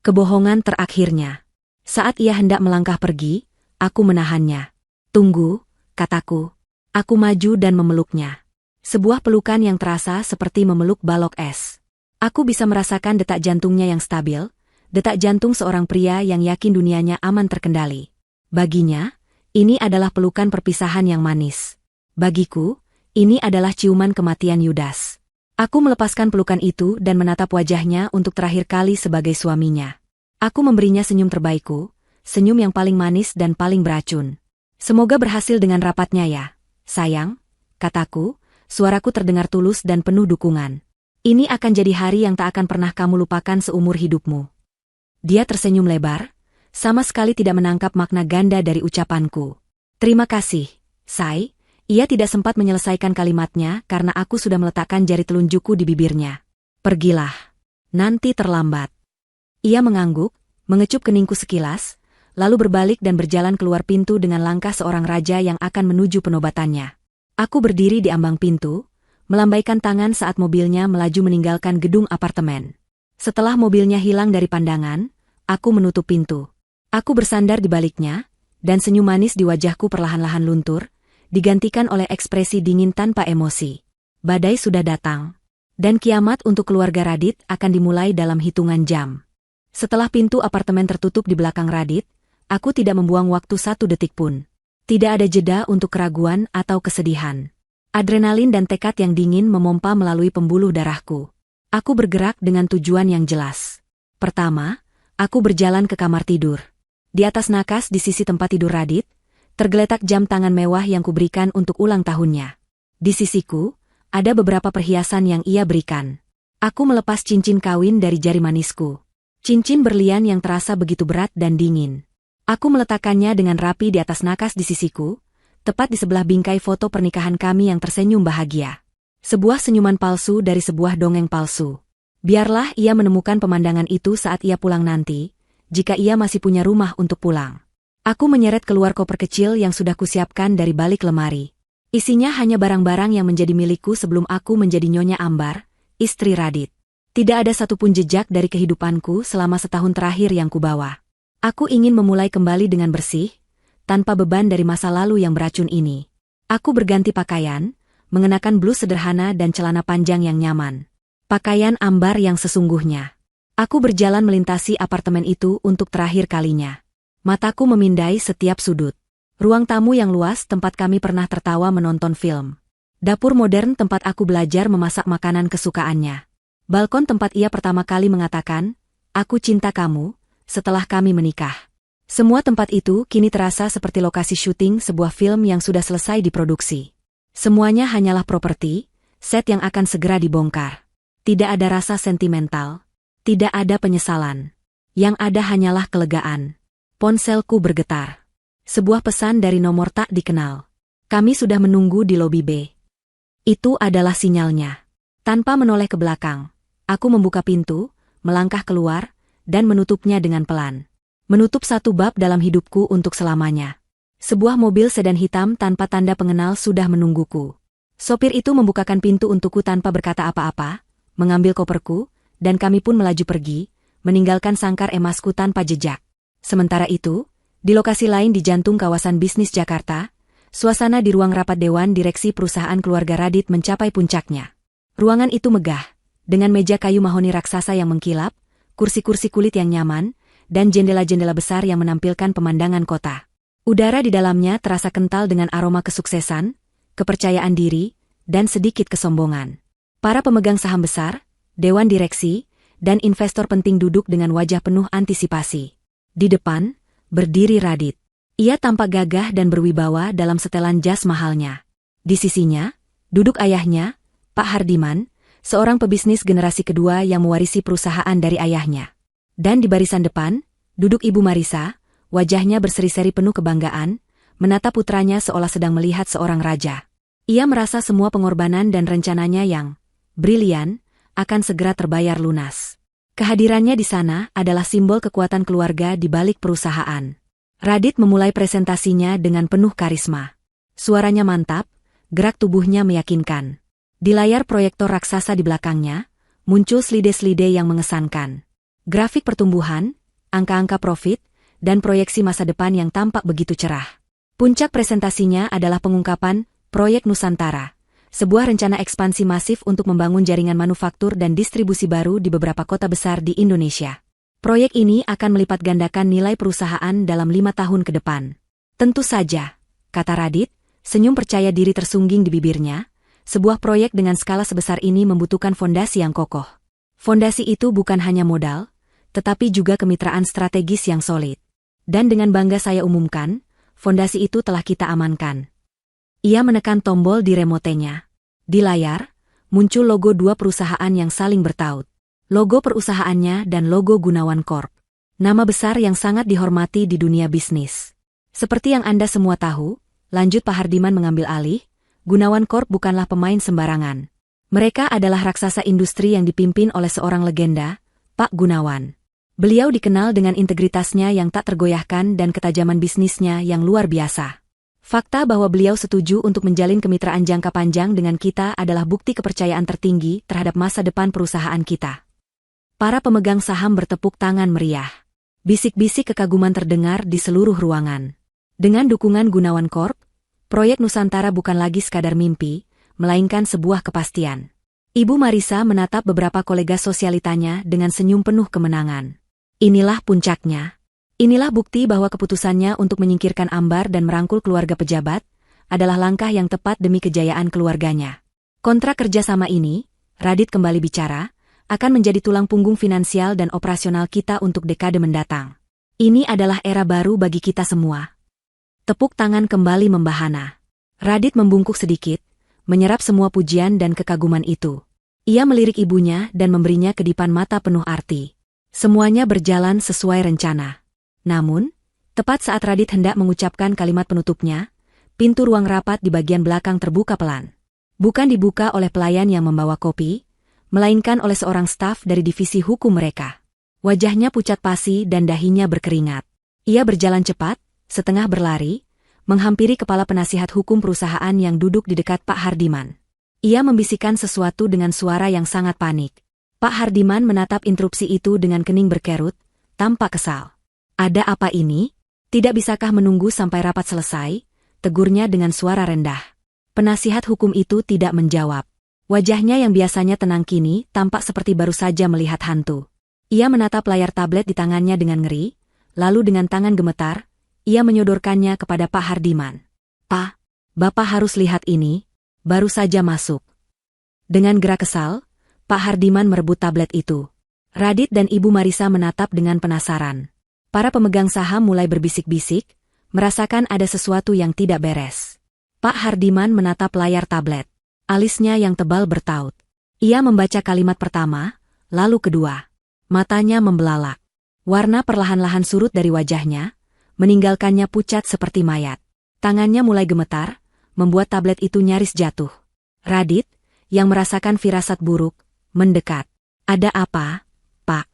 Kebohongan terakhirnya. Saat ia hendak melangkah pergi, aku menahannya. "Tunggu," kataku. Aku maju dan memeluknya. Sebuah pelukan yang terasa seperti memeluk balok es. Aku bisa merasakan detak jantungnya yang stabil, detak jantung seorang pria yang yakin dunianya aman terkendali. Baginya, ini adalah pelukan perpisahan yang manis. Bagiku, ini adalah ciuman kematian Yudas. Aku melepaskan pelukan itu dan menatap wajahnya untuk terakhir kali sebagai suaminya. Aku memberinya senyum terbaikku, senyum yang paling manis dan paling beracun. "Semoga berhasil dengan rapatnya ya, sayang," kataku, suaraku terdengar tulus dan penuh dukungan. "Ini akan jadi hari yang tak akan pernah kamu lupakan seumur hidupmu." Dia tersenyum lebar, sama sekali tidak menangkap makna ganda dari ucapanku. "Terima kasih, Say." Ia tidak sempat menyelesaikan kalimatnya karena aku sudah meletakkan jari telunjukku di bibirnya. "Pergilah. Nanti terlambat." Ia mengangguk, mengecup keningku sekilas, lalu berbalik dan berjalan keluar pintu dengan langkah seorang raja yang akan menuju penobatannya. Aku berdiri di ambang pintu, melambaikan tangan saat mobilnya melaju meninggalkan gedung apartemen. Setelah mobilnya hilang dari pandangan, aku menutup pintu. Aku bersandar di baliknya, dan senyum manis di wajahku perlahan-lahan luntur, digantikan oleh ekspresi dingin tanpa emosi. Badai sudah datang, dan kiamat untuk keluarga Radit akan dimulai dalam hitungan jam. Setelah pintu apartemen tertutup di belakang Radit, Aku tidak membuang waktu satu detik pun. Tidak ada jeda untuk keraguan atau kesedihan. Adrenalin dan tekad yang dingin memompa melalui pembuluh darahku. Aku bergerak dengan tujuan yang jelas. Pertama, aku berjalan ke kamar tidur. Di atas nakas di sisi tempat tidur Radit, tergeletak jam tangan mewah yang kuberikan untuk ulang tahunnya. Di sisiku, ada beberapa perhiasan yang ia berikan. Aku melepas cincin kawin dari jari manisku. Cincin berlian yang terasa begitu berat dan dingin. Aku meletakkannya dengan rapi di atas nakas di sisiku, tepat di sebelah bingkai foto pernikahan kami yang tersenyum bahagia. Sebuah senyuman palsu dari sebuah dongeng palsu. Biarlah ia menemukan pemandangan itu saat ia pulang nanti, jika ia masih punya rumah untuk pulang. Aku menyeret keluar koper kecil yang sudah kusiapkan dari balik lemari. Isinya hanya barang-barang yang menjadi milikku sebelum aku menjadi Nyonya Ambar, istri Radit. Tidak ada satupun jejak dari kehidupanku selama setahun terakhir yang kubawa. Aku ingin memulai kembali dengan bersih, tanpa beban dari masa lalu yang beracun ini. Aku berganti pakaian, mengenakan blus sederhana dan celana panjang yang nyaman. Pakaian Ambar yang sesungguhnya. Aku berjalan melintasi apartemen itu untuk terakhir kalinya. Mataku memindai setiap sudut. Ruang tamu yang luas tempat kami pernah tertawa menonton film. Dapur modern tempat aku belajar memasak makanan kesukaannya. Balkon tempat ia pertama kali mengatakan, "Aku cinta kamu," setelah kami menikah. Semua tempat itu kini terasa seperti lokasi syuting sebuah film yang sudah selesai diproduksi. Semuanya hanyalah properti, set yang akan segera dibongkar. Tidak ada rasa sentimental. Tidak ada penyesalan. Yang ada hanyalah kelegaan. Ponselku bergetar. Sebuah pesan dari nomor tak dikenal. Kami sudah menunggu di lobi B. Itu adalah sinyalnya. Tanpa menoleh ke belakang, aku membuka pintu, melangkah keluar, dan menutupnya dengan pelan. Menutup satu bab dalam hidupku untuk selamanya. Sebuah mobil sedan hitam tanpa tanda pengenal sudah menungguku. Sopir itu membukakan pintu untukku tanpa berkata apa-apa, mengambil koperku, dan kami pun melaju pergi, meninggalkan sangkar emasku tanpa jejak. Sementara itu, di lokasi lain di jantung kawasan bisnis Jakarta, suasana di ruang rapat dewan direksi perusahaan keluarga Radit mencapai puncaknya. Ruangan itu megah, dengan meja kayu mahoni raksasa yang mengkilap, kursi-kursi kulit yang nyaman, dan jendela-jendela besar yang menampilkan pemandangan kota. Udara di dalamnya terasa kental dengan aroma kesuksesan, kepercayaan diri, dan sedikit kesombongan. Para pemegang saham besar, dewan direksi, dan investor penting duduk dengan wajah penuh antisipasi. Di depan, berdiri Radit. Ia tampak gagah dan berwibawa dalam setelan jas mahalnya. Di sisinya, duduk ayahnya, Pak Hardiman, seorang pebisnis generasi kedua yang mewarisi perusahaan dari ayahnya. Dan di barisan depan, duduk Ibu Marisa, wajahnya berseri-seri penuh kebanggaan, menatap putranya seolah sedang melihat seorang raja. Ia merasa semua pengorbanan dan rencananya yang brilian akan segera terbayar lunas. Kehadirannya di sana adalah simbol kekuatan keluarga di balik perusahaan. Radit memulai presentasinya dengan penuh karisma. Suaranya mantap, gerak tubuhnya meyakinkan. Di layar proyektor raksasa di belakangnya, muncul slide-slide yang mengesankan. Grafik pertumbuhan, angka-angka profit, dan proyeksi masa depan yang tampak begitu cerah. Puncak presentasinya adalah pengungkapan Proyek Nusantara, sebuah rencana ekspansi masif untuk membangun jaringan manufaktur dan distribusi baru di beberapa kota besar di Indonesia. Proyek ini akan melipat gandakan nilai perusahaan dalam 5 tahun ke depan. Tentu saja, kata Radit, senyum percaya diri tersungging di bibirnya. Sebuah proyek dengan skala sebesar ini membutuhkan fondasi yang kokoh. Fondasi itu bukan hanya modal, tetapi juga kemitraan strategis yang solid. Dan dengan bangga saya umumkan, fondasi itu telah kita amankan. Ia menekan tombol di remotenya. Di layar, muncul logo dua perusahaan yang saling bertaut. Logo perusahaannya dan logo Gunawan Corp. Nama besar yang sangat dihormati di dunia bisnis. Seperti yang Anda semua tahu, lanjut Pak Hardiman mengambil alih, Gunawan Corp bukanlah pemain sembarangan. Mereka adalah raksasa industri yang dipimpin oleh seorang legenda, Pak Gunawan. Beliau dikenal dengan integritasnya yang tak tergoyahkan dan ketajaman bisnisnya yang luar biasa. Fakta bahwa beliau setuju untuk menjalin kemitraan jangka panjang dengan kita adalah bukti kepercayaan tertinggi terhadap masa depan perusahaan kita. Para pemegang saham bertepuk tangan meriah. Bisik-bisik kekaguman terdengar di seluruh ruangan. Dengan dukungan Gunawan Corp, Proyek Nusantara bukan lagi sekadar mimpi, melainkan sebuah kepastian. Ibu Marisa menatap beberapa kolega sosialitanya dengan senyum penuh kemenangan. Inilah puncaknya. Inilah bukti bahwa keputusannya untuk menyingkirkan Ambar dan merangkul keluarga pejabat adalah langkah yang tepat demi kejayaan keluarganya. Kontrak kerjasama ini, Radit kembali bicara, akan menjadi tulang punggung finansial dan operasional kita untuk dekade mendatang. Ini adalah era baru bagi kita semua. Tepuk tangan kembali membahana. Radit membungkuk sedikit, menyerap semua pujian dan kekaguman itu. Ia melirik ibunya dan memberinya kedipan mata penuh arti. Semuanya berjalan sesuai rencana. Namun, tepat saat Radit hendak mengucapkan kalimat penutupnya, pintu ruang rapat di bagian belakang terbuka pelan. Bukan dibuka oleh pelayan yang membawa kopi, melainkan oleh seorang staf dari divisi hukum mereka. Wajahnya pucat pasi dan dahinya berkeringat. Ia berjalan cepat, setengah berlari, menghampiri kepala penasihat hukum perusahaan yang duduk di dekat Pak Hardiman. Ia membisikkan sesuatu dengan suara yang sangat panik. Pak Hardiman menatap interupsi itu dengan kening berkerut, tampak kesal. Ada apa ini? Tidak bisakah menunggu sampai rapat selesai? Tegurnya dengan suara rendah. Penasihat hukum itu tidak menjawab. Wajahnya yang biasanya tenang kini tampak seperti baru saja melihat hantu. Ia menatap layar tablet di tangannya dengan ngeri, lalu dengan tangan gemetar, ia menyodorkannya kepada Pak Hardiman. "Pak, Bapak harus lihat ini, baru saja masuk." Dengan gerak kesal, Pak Hardiman merebut tablet itu. Radit dan Ibu Marisa menatap dengan penasaran. Para pemegang saham mulai berbisik-bisik, merasakan ada sesuatu yang tidak beres. Pak Hardiman menatap layar tablet. Alisnya yang tebal bertaut. Ia membaca kalimat pertama, lalu kedua. Matanya membelalak. Warna perlahan-lahan surut dari wajahnya, meninggalkannya pucat seperti mayat. Tangannya mulai gemetar, membuat tablet itu nyaris jatuh. Radit, yang merasakan firasat buruk, mendekat. "Ada apa, Pak?"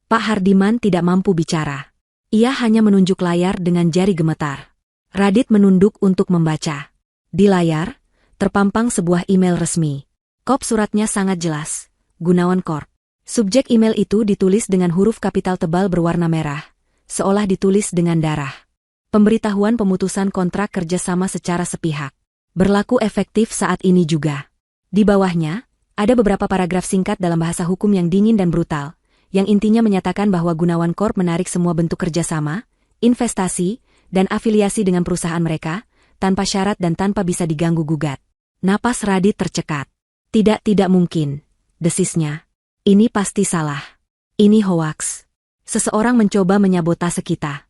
Pak Hardiman tidak mampu bicara. Ia hanya menunjuk layar dengan jari gemetar. Radit menunduk untuk membaca. Di layar, terpampang sebuah email resmi. Kop suratnya sangat jelas, Gunawan Corp. Subjek email itu ditulis dengan huruf kapital tebal berwarna merah, seolah ditulis dengan darah. Pemberitahuan pemutusan kontrak kerjasama secara sepihak. Berlaku efektif saat ini juga. Di bawahnya, ada beberapa paragraf singkat dalam bahasa hukum yang dingin dan brutal, yang intinya menyatakan bahwa Gunawan Corp menarik semua bentuk kerjasama, investasi, dan afiliasi dengan perusahaan mereka, tanpa syarat dan tanpa bisa diganggu-gugat. Napas Radit tercekat. Tidak mungkin, desisnya. Ini pasti salah. Ini hoaks. Seseorang mencoba menyabotase kita.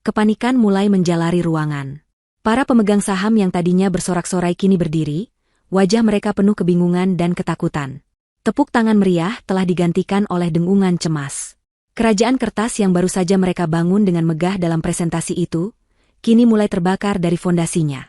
Kepanikan mulai menjalari ruangan. Para pemegang saham yang tadinya bersorak-sorai kini berdiri, wajah mereka penuh kebingungan dan ketakutan. Tepuk tangan meriah telah digantikan oleh dengungan cemas. Kerajaan kertas yang baru saja mereka bangun dengan megah dalam presentasi itu, kini mulai terbakar dari fondasinya.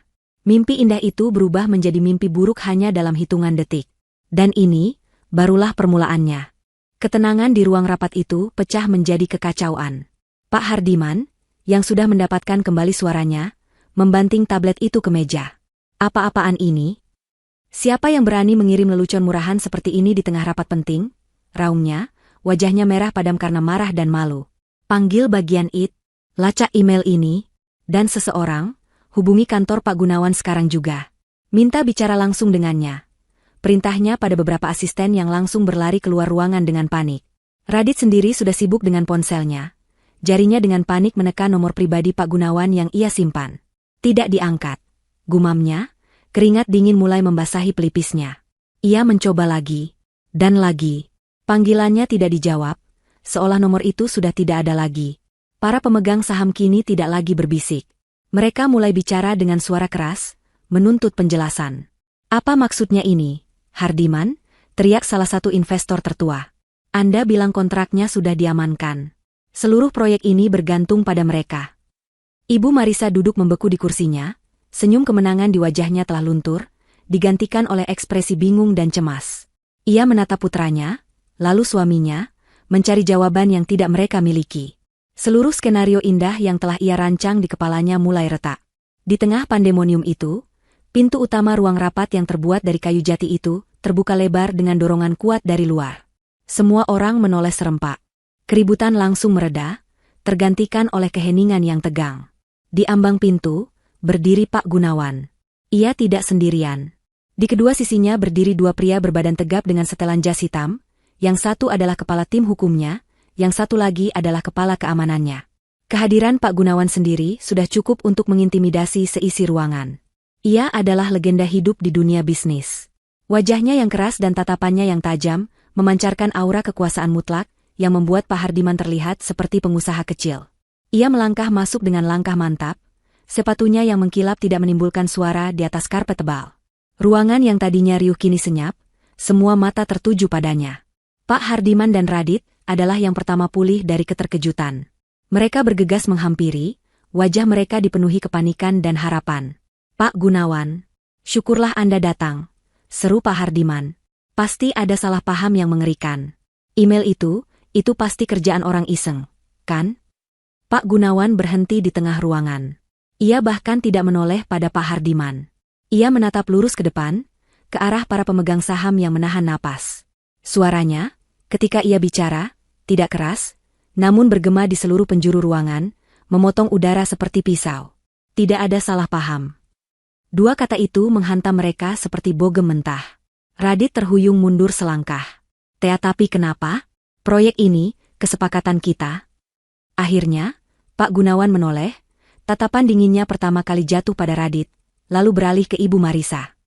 Mimpi indah itu berubah menjadi mimpi buruk hanya dalam hitungan detik. Dan ini, barulah permulaannya. Ketenangan di ruang rapat itu pecah menjadi kekacauan. Pak Hardiman, yang sudah mendapatkan kembali suaranya, membanting tablet itu ke meja. "Apa-apaan ini? Siapa yang berani mengirim lelucon murahan seperti ini di tengah rapat penting?" raungnya, wajahnya merah padam karena marah dan malu. "Panggil bagian IT, lacak email ini, dan seseorang, hubungi kantor Pak Gunawan sekarang juga. Minta bicara langsung dengannya." Perintahnya pada beberapa asisten yang langsung berlari keluar ruangan dengan panik. Radit sendiri sudah sibuk dengan ponselnya. Jarinya dengan panik menekan nomor pribadi Pak Gunawan yang ia simpan. Tidak diangkat. Gumamnya, keringat dingin mulai membasahi pelipisnya. Ia mencoba lagi, dan lagi. Panggilannya tidak dijawab, seolah nomor itu sudah tidak ada lagi. Para pemegang saham kini tidak lagi berbisik. Mereka mulai bicara dengan suara keras, menuntut penjelasan. "Apa maksudnya ini, Hardiman?" teriak salah satu investor tertua. "Anda bilang kontraknya sudah diamankan. Seluruh proyek ini bergantung pada mereka." Ibu Marisa duduk membeku di kursinya, senyum kemenangan di wajahnya telah luntur, digantikan oleh ekspresi bingung dan cemas. Ia menatap putranya, lalu suaminya, mencari jawaban yang tidak mereka miliki. Seluruh skenario indah yang telah ia rancang di kepalanya mulai retak. Di tengah pandemonium itu, pintu utama ruang rapat yang terbuat dari kayu jati itu terbuka lebar dengan dorongan kuat dari luar. Semua orang menoleh serempak. Keributan langsung mereda, tergantikan oleh keheningan yang tegang. Di ambang pintu, berdiri Pak Gunawan. Ia tidak sendirian. Di kedua sisinya berdiri dua pria berbadan tegap dengan setelan jas hitam, yang satu adalah kepala tim hukumnya, yang satu lagi adalah kepala keamanannya. Kehadiran Pak Gunawan sendiri sudah cukup untuk mengintimidasi seisi ruangan. Ia adalah legenda hidup di dunia bisnis. Wajahnya yang keras dan tatapannya yang tajam, memancarkan aura kekuasaan mutlak, yang membuat Pak Hardiman terlihat seperti pengusaha kecil. Ia melangkah masuk dengan langkah mantap, sepatunya yang mengkilap tidak menimbulkan suara di atas karpet tebal. Ruangan yang tadinya riuh kini senyap, semua mata tertuju padanya. Pak Hardiman dan Radit adalah yang pertama pulih dari keterkejutan. Mereka bergegas menghampiri, wajah mereka dipenuhi kepanikan dan harapan. "Pak Gunawan, syukurlah Anda datang," seru Pak Hardiman. "Pasti ada salah paham yang mengerikan. Email itu pasti kerjaan orang iseng, kan?" Pak Gunawan berhenti di tengah ruangan. Ia bahkan tidak menoleh pada Pak Hardiman. Ia menatap lurus ke depan, ke arah para pemegang saham yang menahan napas. Suaranya, ketika ia bicara, tidak keras, namun bergema di seluruh penjuru ruangan, memotong udara seperti pisau. Tidak ada salah paham. Dua kata itu menghantam mereka seperti bogem mentah. Radit terhuyung mundur selangkah. Tapi kenapa? Proyek ini, kesepakatan kita. Akhirnya, Pak Gunawan menoleh, tatapan dinginnya pertama kali jatuh pada Radit, lalu beralih ke Ibu Marisa.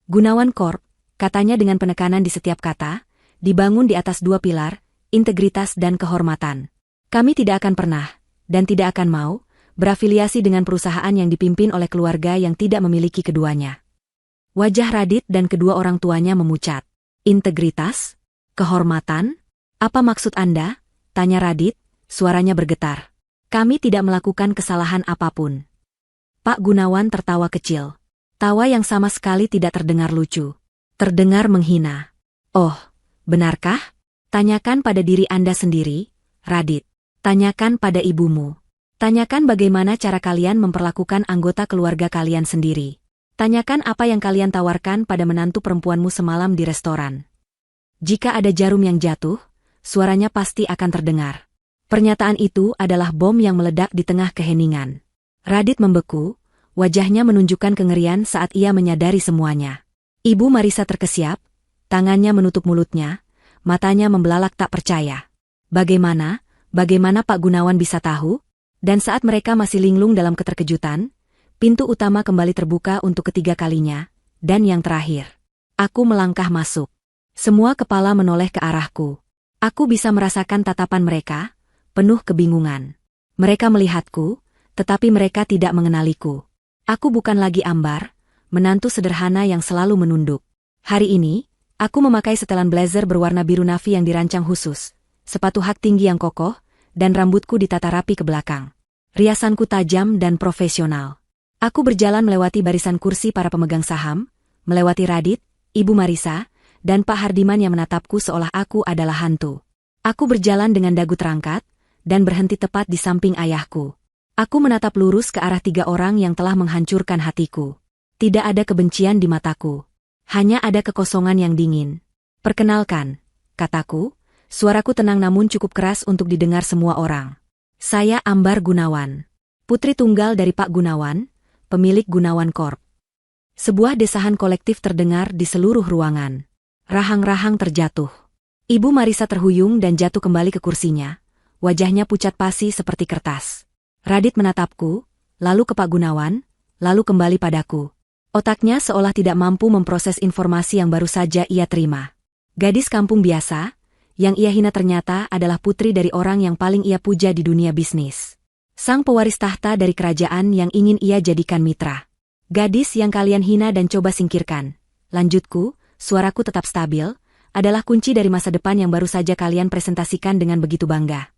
Gunawan Corp, katanya dengan penekanan di setiap kata, dibangun di atas dua pilar, integritas dan kehormatan. Kami tidak akan pernah, dan tidak akan mau, berafiliasi dengan perusahaan yang dipimpin oleh keluarga yang tidak memiliki keduanya. Wajah Radit dan kedua orang tuanya memucat. "Integritas? Kehormatan? Apa maksud Anda?" tanya Radit, suaranya bergetar. "Kami tidak melakukan kesalahan apapun." Pak Gunawan tertawa kecil. Tawa yang sama sekali tidak terdengar lucu. Terdengar menghina. "Oh, benarkah? Tanyakan pada diri Anda sendiri, Radit. Tanyakan pada ibumu. Tanyakan bagaimana cara kalian memperlakukan anggota keluarga kalian sendiri. Tanyakan apa yang kalian tawarkan pada menantu perempuanmu semalam di restoran. Jika ada jarum yang jatuh, suaranya pasti akan terdengar." Pernyataan itu adalah bom yang meledak di tengah keheningan. Radit membeku, wajahnya menunjukkan kengerian saat ia menyadari semuanya. Ibu Marisa terkesiap, tangannya menutup mulutnya, matanya membelalak tak percaya. Bagaimana Pak Gunawan bisa tahu? Dan saat mereka masih linglung dalam keterkejutan, pintu utama kembali terbuka untuk ketiga kalinya, dan yang terakhir. Aku melangkah masuk. Semua kepala menoleh ke arahku. Aku bisa merasakan tatapan mereka, penuh kebingungan. Mereka melihatku, tetapi mereka tidak mengenaliku. Aku bukan lagi Ambar, menantu sederhana yang selalu menunduk. Hari ini, aku memakai setelan blazer berwarna biru navy yang dirancang khusus, sepatu hak tinggi yang kokoh, dan rambutku ditata rapi ke belakang. Riasanku tajam dan profesional. Aku berjalan melewati barisan kursi para pemegang saham, melewati Radit, Ibu Marisa, dan Pak Hardiman yang menatapku seolah aku adalah hantu. Aku berjalan dengan dagu terangkat, dan berhenti tepat di samping ayahku. Aku menatap lurus ke arah tiga orang yang telah menghancurkan hatiku. Tidak ada kebencian di mataku. Hanya ada kekosongan yang dingin. "Perkenalkan," kataku, suaraku tenang namun cukup keras untuk didengar semua orang. "Saya Ambar Gunawan, putri tunggal dari Pak Gunawan, pemilik Gunawan Corp." Sebuah desahan kolektif terdengar di seluruh ruangan. Rahang-rahang terjatuh. Ibu Marisa terhuyung dan jatuh kembali ke kursinya. Wajahnya pucat pasi seperti kertas. Radit menatapku, lalu ke Pak Gunawan, lalu kembali padaku. Otaknya seolah tidak mampu memproses informasi yang baru saja ia terima. Gadis kampung biasa, yang ia hina ternyata adalah putri dari orang yang paling ia puja di dunia bisnis. Sang pewaris tahta dari kerajaan yang ingin ia jadikan mitra. Gadis yang kalian hina dan coba singkirkan. Lanjutku, suaraku tetap stabil, adalah kunci dari masa depan yang baru saja kalian presentasikan dengan begitu bangga.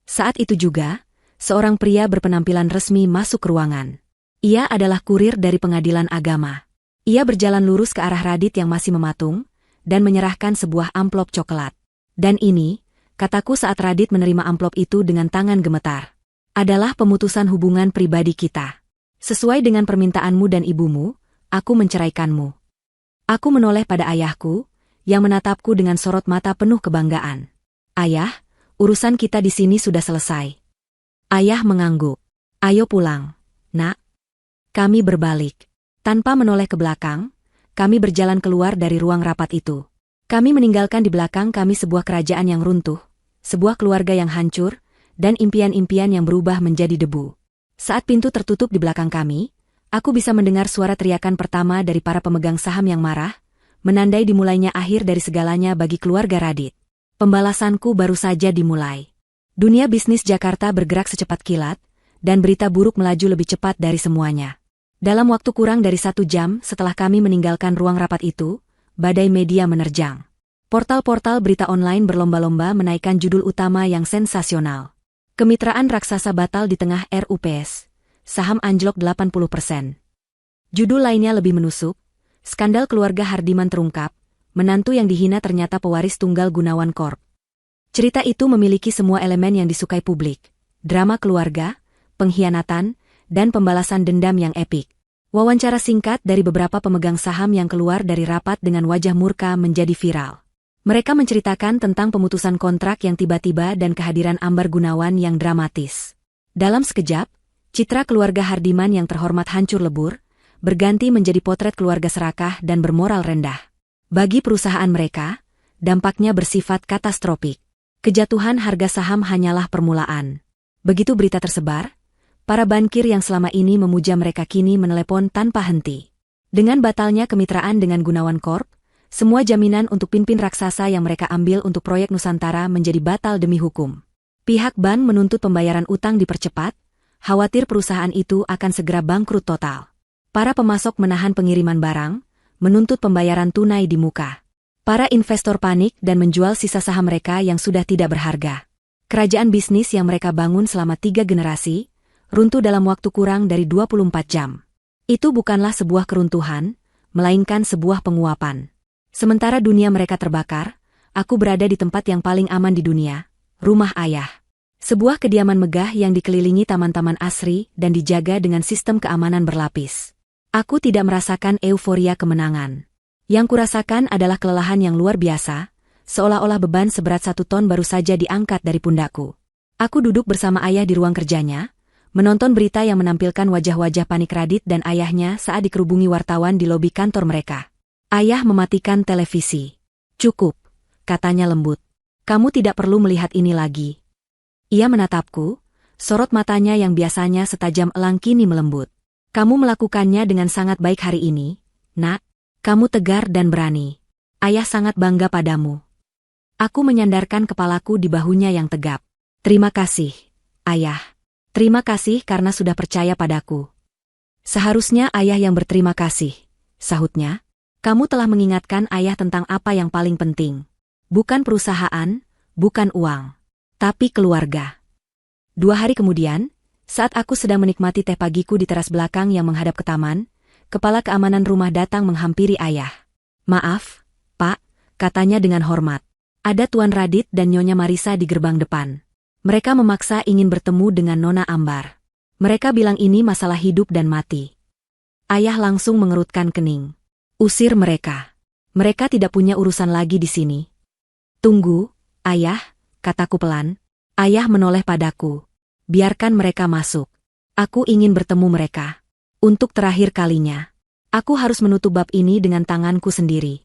Saat itu juga, seorang pria berpenampilan resmi masuk ke ruangan. Ia adalah kurir dari pengadilan agama. Ia berjalan lurus ke arah Radit yang masih mematung, dan menyerahkan sebuah amplop coklat. "Dan ini," kataku saat Radit menerima amplop itu dengan tangan gemetar, "adalah pemutusan hubungan pribadi kita. Sesuai dengan permintaanmu dan ibumu, aku menceraikanmu." Aku menoleh pada ayahku, yang menatapku dengan sorot mata penuh kebanggaan. "Ayah, urusan kita di sini sudah selesai." Ayah mengangguk. "Ayo pulang, Nak." Kami berbalik. Tanpa menoleh ke belakang, kami berjalan keluar dari ruang rapat itu. Kami meninggalkan di belakang kami sebuah kerajaan yang runtuh, sebuah keluarga yang hancur, dan impian-impian yang berubah menjadi debu. Saat pintu tertutup di belakang kami, aku bisa mendengar suara teriakan pertama dari para pemegang saham yang marah, menandai dimulainya akhir dari segalanya bagi keluarga Radit. Pembalasanku baru saja dimulai. Dunia bisnis Jakarta bergerak secepat kilat, dan berita buruk melaju lebih cepat dari semuanya. Dalam waktu kurang dari 1 jam setelah kami meninggalkan ruang rapat itu, badai media menerjang. Portal-portal berita online berlomba-lomba menaikkan judul utama yang sensasional. Kemitraan raksasa batal di tengah RUPS. Saham anjlok 80%. Judul lainnya lebih menusuk. Skandal keluarga Hardiman terungkap. Menantu yang dihina ternyata pewaris tunggal Gunawan Corp. Cerita itu memiliki semua elemen yang disukai publik. Drama keluarga, pengkhianatan, dan pembalasan dendam yang epik. Wawancara singkat dari beberapa pemegang saham yang keluar dari rapat dengan wajah murka menjadi viral. Mereka menceritakan tentang pemutusan kontrak yang tiba-tiba dan kehadiran Ambar Gunawan yang dramatis. Dalam sekejap, citra keluarga Hardiman yang terhormat hancur lebur, berganti menjadi potret keluarga serakah dan bermoral rendah. Bagi perusahaan mereka, dampaknya bersifat katastrofik. Kejatuhan harga saham hanyalah permulaan. Begitu berita tersebar, para bankir yang selama ini memuja mereka kini menelepon tanpa henti. Dengan batalnya kemitraan dengan Gunawan Corp, semua jaminan untuk pimpin raksasa yang mereka ambil untuk proyek Nusantara menjadi batal demi hukum. Pihak bank menuntut pembayaran utang dipercepat, khawatir perusahaan itu akan segera bangkrut total. Para pemasok menahan pengiriman barang, menuntut pembayaran tunai di muka. Para investor panik dan menjual sisa saham mereka yang sudah tidak berharga. Kerajaan bisnis yang mereka bangun selama 3 generasi, runtuh dalam waktu kurang dari 24 jam. Itu bukanlah sebuah keruntuhan, melainkan sebuah penguapan. Sementara dunia mereka terbakar, aku berada di tempat yang paling aman di dunia, rumah ayah. Sebuah kediaman megah yang dikelilingi taman-taman asri dan dijaga dengan sistem keamanan berlapis. Aku tidak merasakan euforia kemenangan. Yang kurasakan adalah kelelahan yang luar biasa, seolah-olah beban seberat 1 ton baru saja diangkat dari pundakku. Aku duduk bersama ayah di ruang kerjanya, menonton berita yang menampilkan wajah-wajah panik Radit dan ayahnya saat dikerubungi wartawan di lobi kantor mereka. Ayah mematikan televisi. Cukup, katanya lembut. Kamu tidak perlu melihat ini lagi. Ia menatapku, sorot matanya yang biasanya setajam elang kini melembut. Kamu melakukannya dengan sangat baik hari ini, Nak. Kamu tegar dan berani. Ayah sangat bangga padamu. Aku menyandarkan kepalaku di bahunya yang tegap. Terima kasih, Ayah. Terima kasih karena sudah percaya padaku. Seharusnya ayah yang berterima kasih, sahutnya. Kamu telah mengingatkan ayah tentang apa yang paling penting. Bukan perusahaan, bukan uang, tapi keluarga. 2 hari kemudian, saat aku sedang menikmati teh pagiku di teras belakang yang menghadap ke taman, kepala keamanan rumah datang menghampiri ayah. Maaf, Pak, katanya dengan hormat. Ada Tuan Radit dan Nyonya Marisa di gerbang depan. Mereka memaksa ingin bertemu dengan Nona Ambar. Mereka bilang ini masalah hidup dan mati. Ayah langsung mengerutkan kening. Usir mereka. Mereka tidak punya urusan lagi di sini. Tunggu, Ayah, kataku pelan. Ayah menoleh padaku. Biarkan mereka masuk. Aku ingin bertemu mereka. Untuk terakhir kalinya. Aku harus menutup bab ini dengan tanganku sendiri.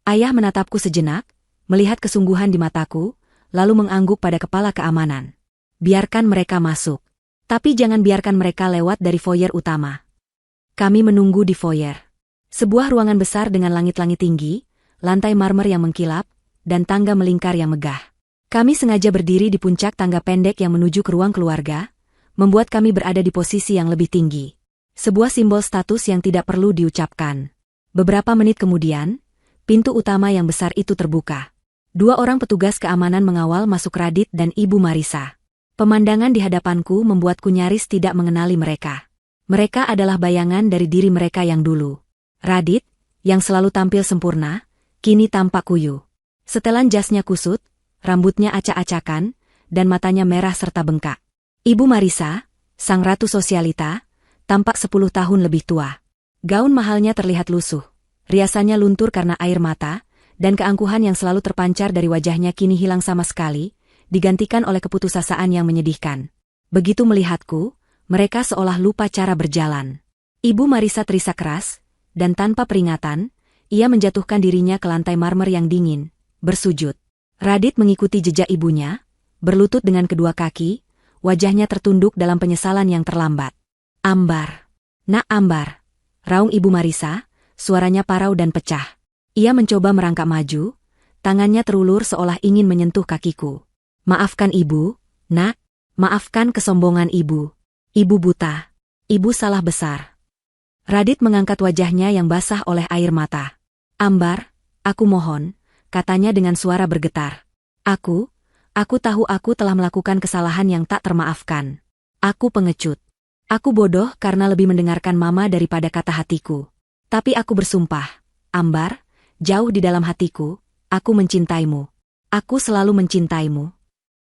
Ayah menatapku sejenak, melihat kesungguhan di mataku, lalu mengangguk pada kepala keamanan. Biarkan mereka masuk. Tapi jangan biarkan mereka lewat dari foyer utama. Kami menunggu di foyer. Sebuah ruangan besar dengan langit-langit tinggi, lantai marmer yang mengkilap, dan tangga melingkar yang megah. Kami sengaja berdiri di puncak tangga pendek yang menuju ke ruang keluarga, membuat kami berada di posisi yang lebih tinggi. Sebuah simbol status yang tidak perlu diucapkan. Beberapa menit kemudian, pintu utama yang besar itu terbuka. 2 orang petugas keamanan mengawal masuk Radit dan Ibu Marisa. Pemandangan di hadapanku membuatku nyaris tidak mengenali mereka. Mereka adalah bayangan dari diri mereka yang dulu. Radit, yang selalu tampil sempurna, kini tampak kuyu. Setelan jasnya kusut, rambutnya acak-acakan, dan matanya merah serta bengkak. Ibu Marisa, sang ratu sosialita, tampak 10 tahun lebih tua. Gaun mahalnya terlihat lusuh, riasannya luntur karena air mata, dan keangkuhan yang selalu terpancar dari wajahnya kini hilang sama sekali, digantikan oleh keputusasaan yang menyedihkan. Begitu melihatku, mereka seolah lupa cara berjalan. Ibu Marisa terisak keras, dan tanpa peringatan, ia menjatuhkan dirinya ke lantai marmer yang dingin, bersujud. Radit mengikuti jejak ibunya, berlutut dengan kedua kaki, wajahnya tertunduk dalam penyesalan yang terlambat. Ambar. Nak Ambar. Raung Ibu Marisa, suaranya parau dan pecah. Ia mencoba merangkak maju, tangannya terulur seolah ingin menyentuh kakiku. Maafkan ibu, nak. Maafkan kesombongan ibu. Ibu buta. Ibu salah besar. Radit mengangkat wajahnya yang basah oleh air mata. Ambar, aku mohon, katanya dengan suara bergetar. Aku tahu aku telah melakukan kesalahan yang tak termaafkan. Aku pengecut. Aku bodoh karena lebih mendengarkan mama daripada kata hatiku. Tapi aku bersumpah, Ambar, jauh di dalam hatiku, aku mencintaimu. Aku selalu mencintaimu.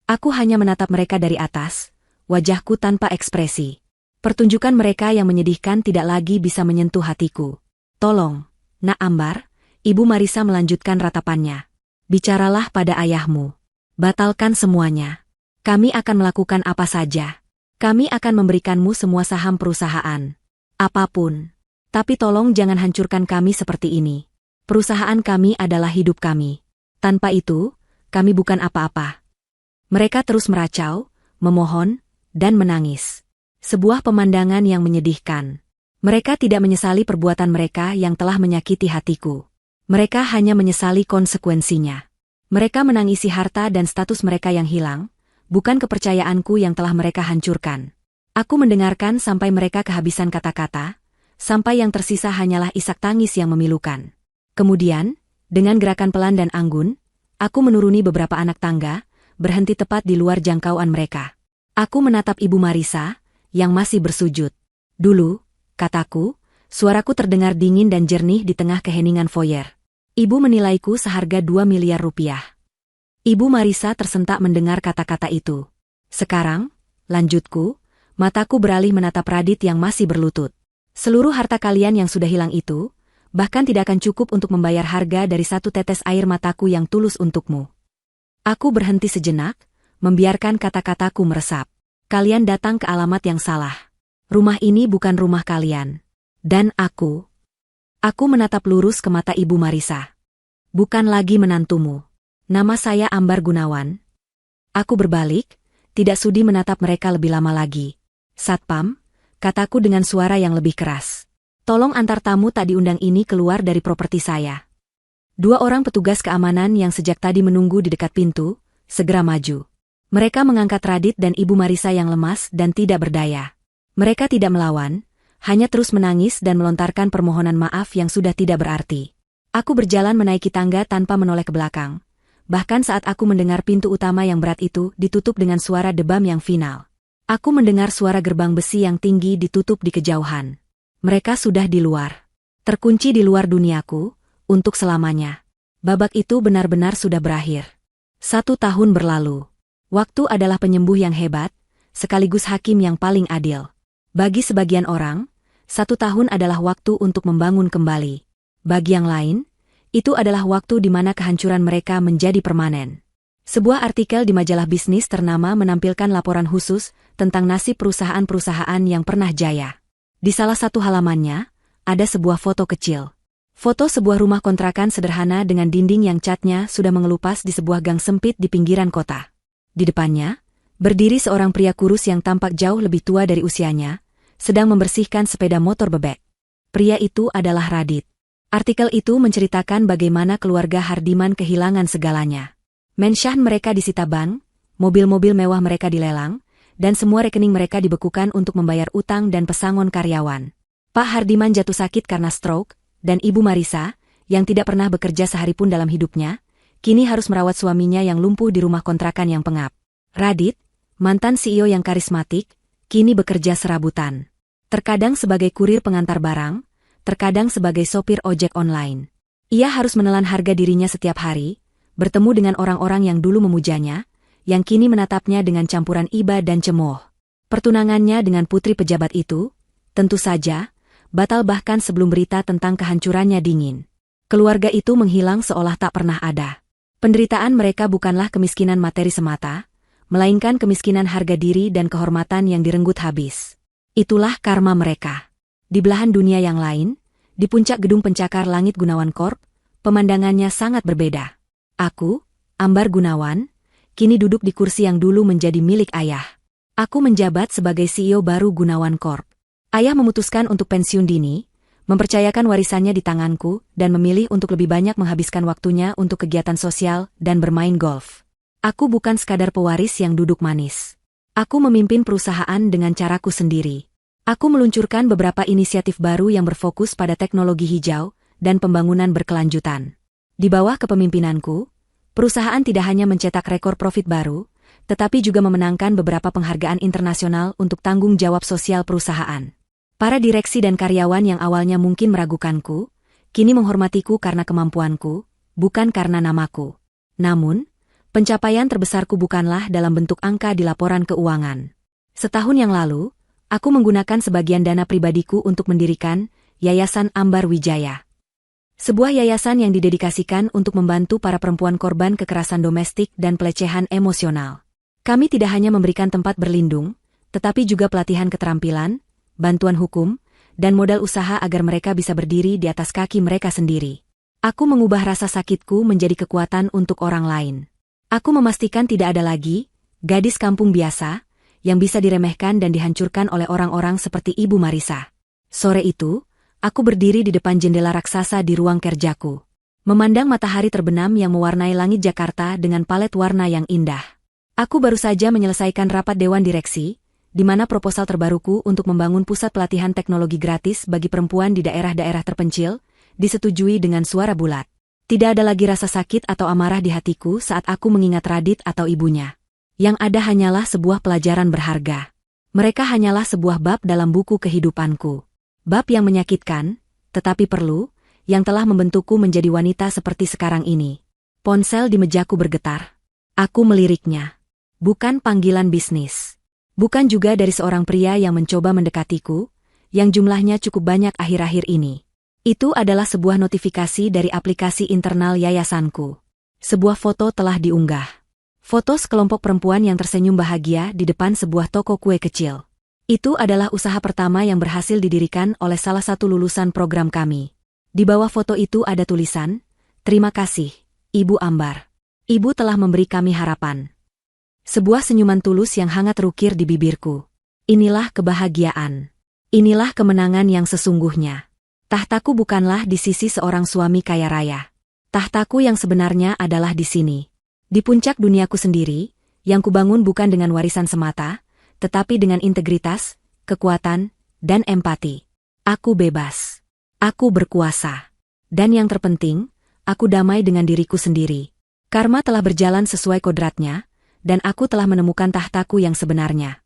Aku hanya menatap mereka dari atas, wajahku tanpa ekspresi. Pertunjukan mereka yang menyedihkan tidak lagi bisa menyentuh hatiku. Tolong, Nak Ambar, Ibu Marisa melanjutkan ratapannya. Bicaralah pada ayahmu. Batalkan semuanya. Kami akan melakukan apa saja. Kami akan memberikanmu semua saham perusahaan. Apapun. Tapi tolong jangan hancurkan kami seperti ini. Perusahaan kami adalah hidup kami. Tanpa itu, kami bukan apa-apa. Mereka terus meracau, memohon, dan menangis. Sebuah pemandangan yang menyedihkan. Mereka tidak menyesali perbuatan mereka yang telah menyakiti hatiku. Mereka hanya menyesali konsekuensinya. Mereka menangisi harta dan status mereka yang hilang, bukan kepercayaanku yang telah mereka hancurkan. Aku mendengarkan sampai mereka kehabisan kata-kata, sampai yang tersisa hanyalah isak tangis yang memilukan. Kemudian, dengan gerakan pelan dan anggun, aku menuruni beberapa anak tangga, berhenti tepat di luar jangkauan mereka. Aku menatap Ibu Marisa, yang masih bersujud. Dulu, kataku, suaraku terdengar dingin dan jernih di tengah keheningan foyer. Ibu menilaiku seharga 2 miliar rupiah. Ibu Marisa tersentak mendengar kata-kata itu. Sekarang, lanjutku, mataku beralih menatap Radit yang masih berlutut. Seluruh harta kalian yang sudah hilang itu, bahkan tidak akan cukup untuk membayar harga dari satu tetes air mataku yang tulus untukmu. Aku berhenti sejenak, membiarkan kata-kataku meresap. Kalian datang ke alamat yang salah. Rumah ini bukan rumah kalian. Dan aku menatap lurus ke mata Ibu Marisa. Bukan lagi menantumu. Nama saya Ambar Gunawan. Aku berbalik, tidak sudi menatap mereka lebih lama lagi. Satpam, kataku dengan suara yang lebih keras. Tolong antar tamu tak diundang ini keluar dari properti saya. 2 orang petugas keamanan yang sejak tadi menunggu di dekat pintu, segera maju. Mereka mengangkat Radit dan Ibu Marisa yang lemas dan tidak berdaya. Mereka tidak melawan, hanya terus menangis dan melontarkan permohonan maaf yang sudah tidak berarti. Aku berjalan menaiki tangga tanpa menoleh ke belakang. Bahkan saat aku mendengar pintu utama yang berat itu ditutup dengan suara debam yang final. Aku mendengar suara gerbang besi yang tinggi ditutup di kejauhan. Mereka sudah di luar. Terkunci di luar duniaku, untuk selamanya. Babak itu benar-benar sudah berakhir. 1 tahun berlalu. Waktu adalah penyembuh yang hebat, sekaligus hakim yang paling adil. Bagi sebagian orang, 1 tahun adalah waktu untuk membangun kembali. Bagi yang lain, itu adalah waktu di mana kehancuran mereka menjadi permanen. Sebuah artikel di majalah bisnis ternama menampilkan laporan khusus tentang nasib perusahaan-perusahaan yang pernah jaya. Di salah satu halamannya, ada sebuah foto kecil. Foto sebuah rumah kontrakan sederhana dengan dinding yang catnya sudah mengelupas di sebuah gang sempit di pinggiran kota. Di depannya, berdiri seorang pria kurus yang tampak jauh lebih tua dari usianya, sedang membersihkan sepeda motor bebek. Pria itu adalah Radit. Artikel itu menceritakan bagaimana keluarga Hardiman kehilangan segalanya. Menshan mereka disita bank, mobil-mobil mewah mereka dilelang, dan semua rekening mereka dibekukan untuk membayar utang dan pesangon karyawan. Pak Hardiman jatuh sakit karena stroke, dan Ibu Marisa, yang tidak pernah bekerja sehari pun dalam hidupnya, kini harus merawat suaminya yang lumpuh di rumah kontrakan yang pengap. Radit, mantan CEO yang karismatik, kini bekerja serabutan. Terkadang sebagai kurir pengantar barang, terkadang sebagai sopir ojek online. Ia harus menelan harga dirinya setiap hari, bertemu dengan orang-orang yang dulu memujanya, yang kini menatapnya dengan campuran iba dan cemooh. Pertunangannya dengan putri pejabat itu, tentu saja, batal bahkan sebelum berita tentang kehancurannya dingin. Keluarga itu menghilang seolah tak pernah ada. Penderitaan mereka bukanlah kemiskinan materi semata, melainkan kemiskinan harga diri dan kehormatan yang direnggut habis. Itulah karma mereka. Di belahan dunia yang lain, di puncak gedung pencakar langit Gunawan Corp, pemandangannya sangat berbeda. Aku, Ambar Gunawan, kini duduk di kursi yang dulu menjadi milik ayah. Aku menjabat sebagai CEO baru Gunawan Corp. Ayah memutuskan untuk pensiun dini, mempercayakan warisannya di tanganku, dan memilih untuk lebih banyak menghabiskan waktunya untuk kegiatan sosial dan bermain golf. Aku bukan sekadar pewaris yang duduk manis. Aku memimpin perusahaan dengan caraku sendiri. Aku meluncurkan beberapa inisiatif baru yang berfokus pada teknologi hijau dan pembangunan berkelanjutan. Di bawah kepemimpinanku, perusahaan tidak hanya mencetak rekor profit baru, tetapi juga memenangkan beberapa penghargaan internasional untuk tanggung jawab sosial perusahaan. Para direksi dan karyawan yang awalnya mungkin meragukanku, kini menghormatiku karena kemampuanku, bukan karena namaku. Namun, pencapaian terbesarku bukanlah dalam bentuk angka di laporan keuangan. Setahun yang lalu, aku menggunakan sebagian dana pribadiku untuk mendirikan Yayasan Ambar Wijaya. Sebuah yayasan yang didedikasikan untuk membantu para perempuan korban kekerasan domestik dan pelecehan emosional. Kami tidak hanya memberikan tempat berlindung, tetapi juga pelatihan keterampilan, bantuan hukum, dan modal usaha agar mereka bisa berdiri di atas kaki mereka sendiri. Aku mengubah rasa sakitku menjadi kekuatan untuk orang lain. Aku memastikan tidak ada lagi gadis kampung biasa yang bisa diremehkan dan dihancurkan oleh orang-orang seperti Ibu Marisa. Sore itu, aku berdiri di depan jendela raksasa di ruang kerjaku, memandang matahari terbenam yang mewarnai langit Jakarta dengan palet warna yang indah. Aku baru saja menyelesaikan rapat dewan direksi, di mana proposal terbaruku untuk membangun pusat pelatihan teknologi gratis bagi perempuan di daerah-daerah terpencil, disetujui dengan suara bulat. Tidak ada lagi rasa sakit atau amarah di hatiku saat aku mengingat Radit atau ibunya. Yang ada hanyalah sebuah pelajaran berharga. Mereka hanyalah sebuah bab dalam buku kehidupanku. Bab yang menyakitkan, tetapi perlu, yang telah membentukku menjadi wanita seperti sekarang ini. Ponsel di mejaku bergetar. Aku meliriknya. Bukan panggilan bisnis. Bukan juga dari seorang pria yang mencoba mendekatiku, yang jumlahnya cukup banyak akhir-akhir ini. Itu adalah sebuah notifikasi dari aplikasi internal yayasanku. Sebuah foto telah diunggah. Foto sekelompok perempuan yang tersenyum bahagia di depan sebuah toko kue kecil. Itu adalah usaha pertama yang berhasil didirikan oleh salah satu lulusan program kami. Di bawah foto itu ada tulisan, "Terima kasih, Ibu Ambar. Ibu telah memberi kami harapan." Sebuah senyuman tulus yang hangat terukir di bibirku. Inilah kebahagiaan. Inilah kemenangan yang sesungguhnya. Tahtaku bukanlah di sisi seorang suami kaya raya. Tahtaku yang sebenarnya adalah di sini. Di puncak duniaku sendiri, yang kubangun bukan dengan warisan semata, tetapi dengan integritas, kekuatan, dan empati. Aku bebas. Aku berkuasa. Dan yang terpenting, aku damai dengan diriku sendiri. Karma telah berjalan sesuai kodratnya, dan aku telah menemukan tahtaku yang sebenarnya.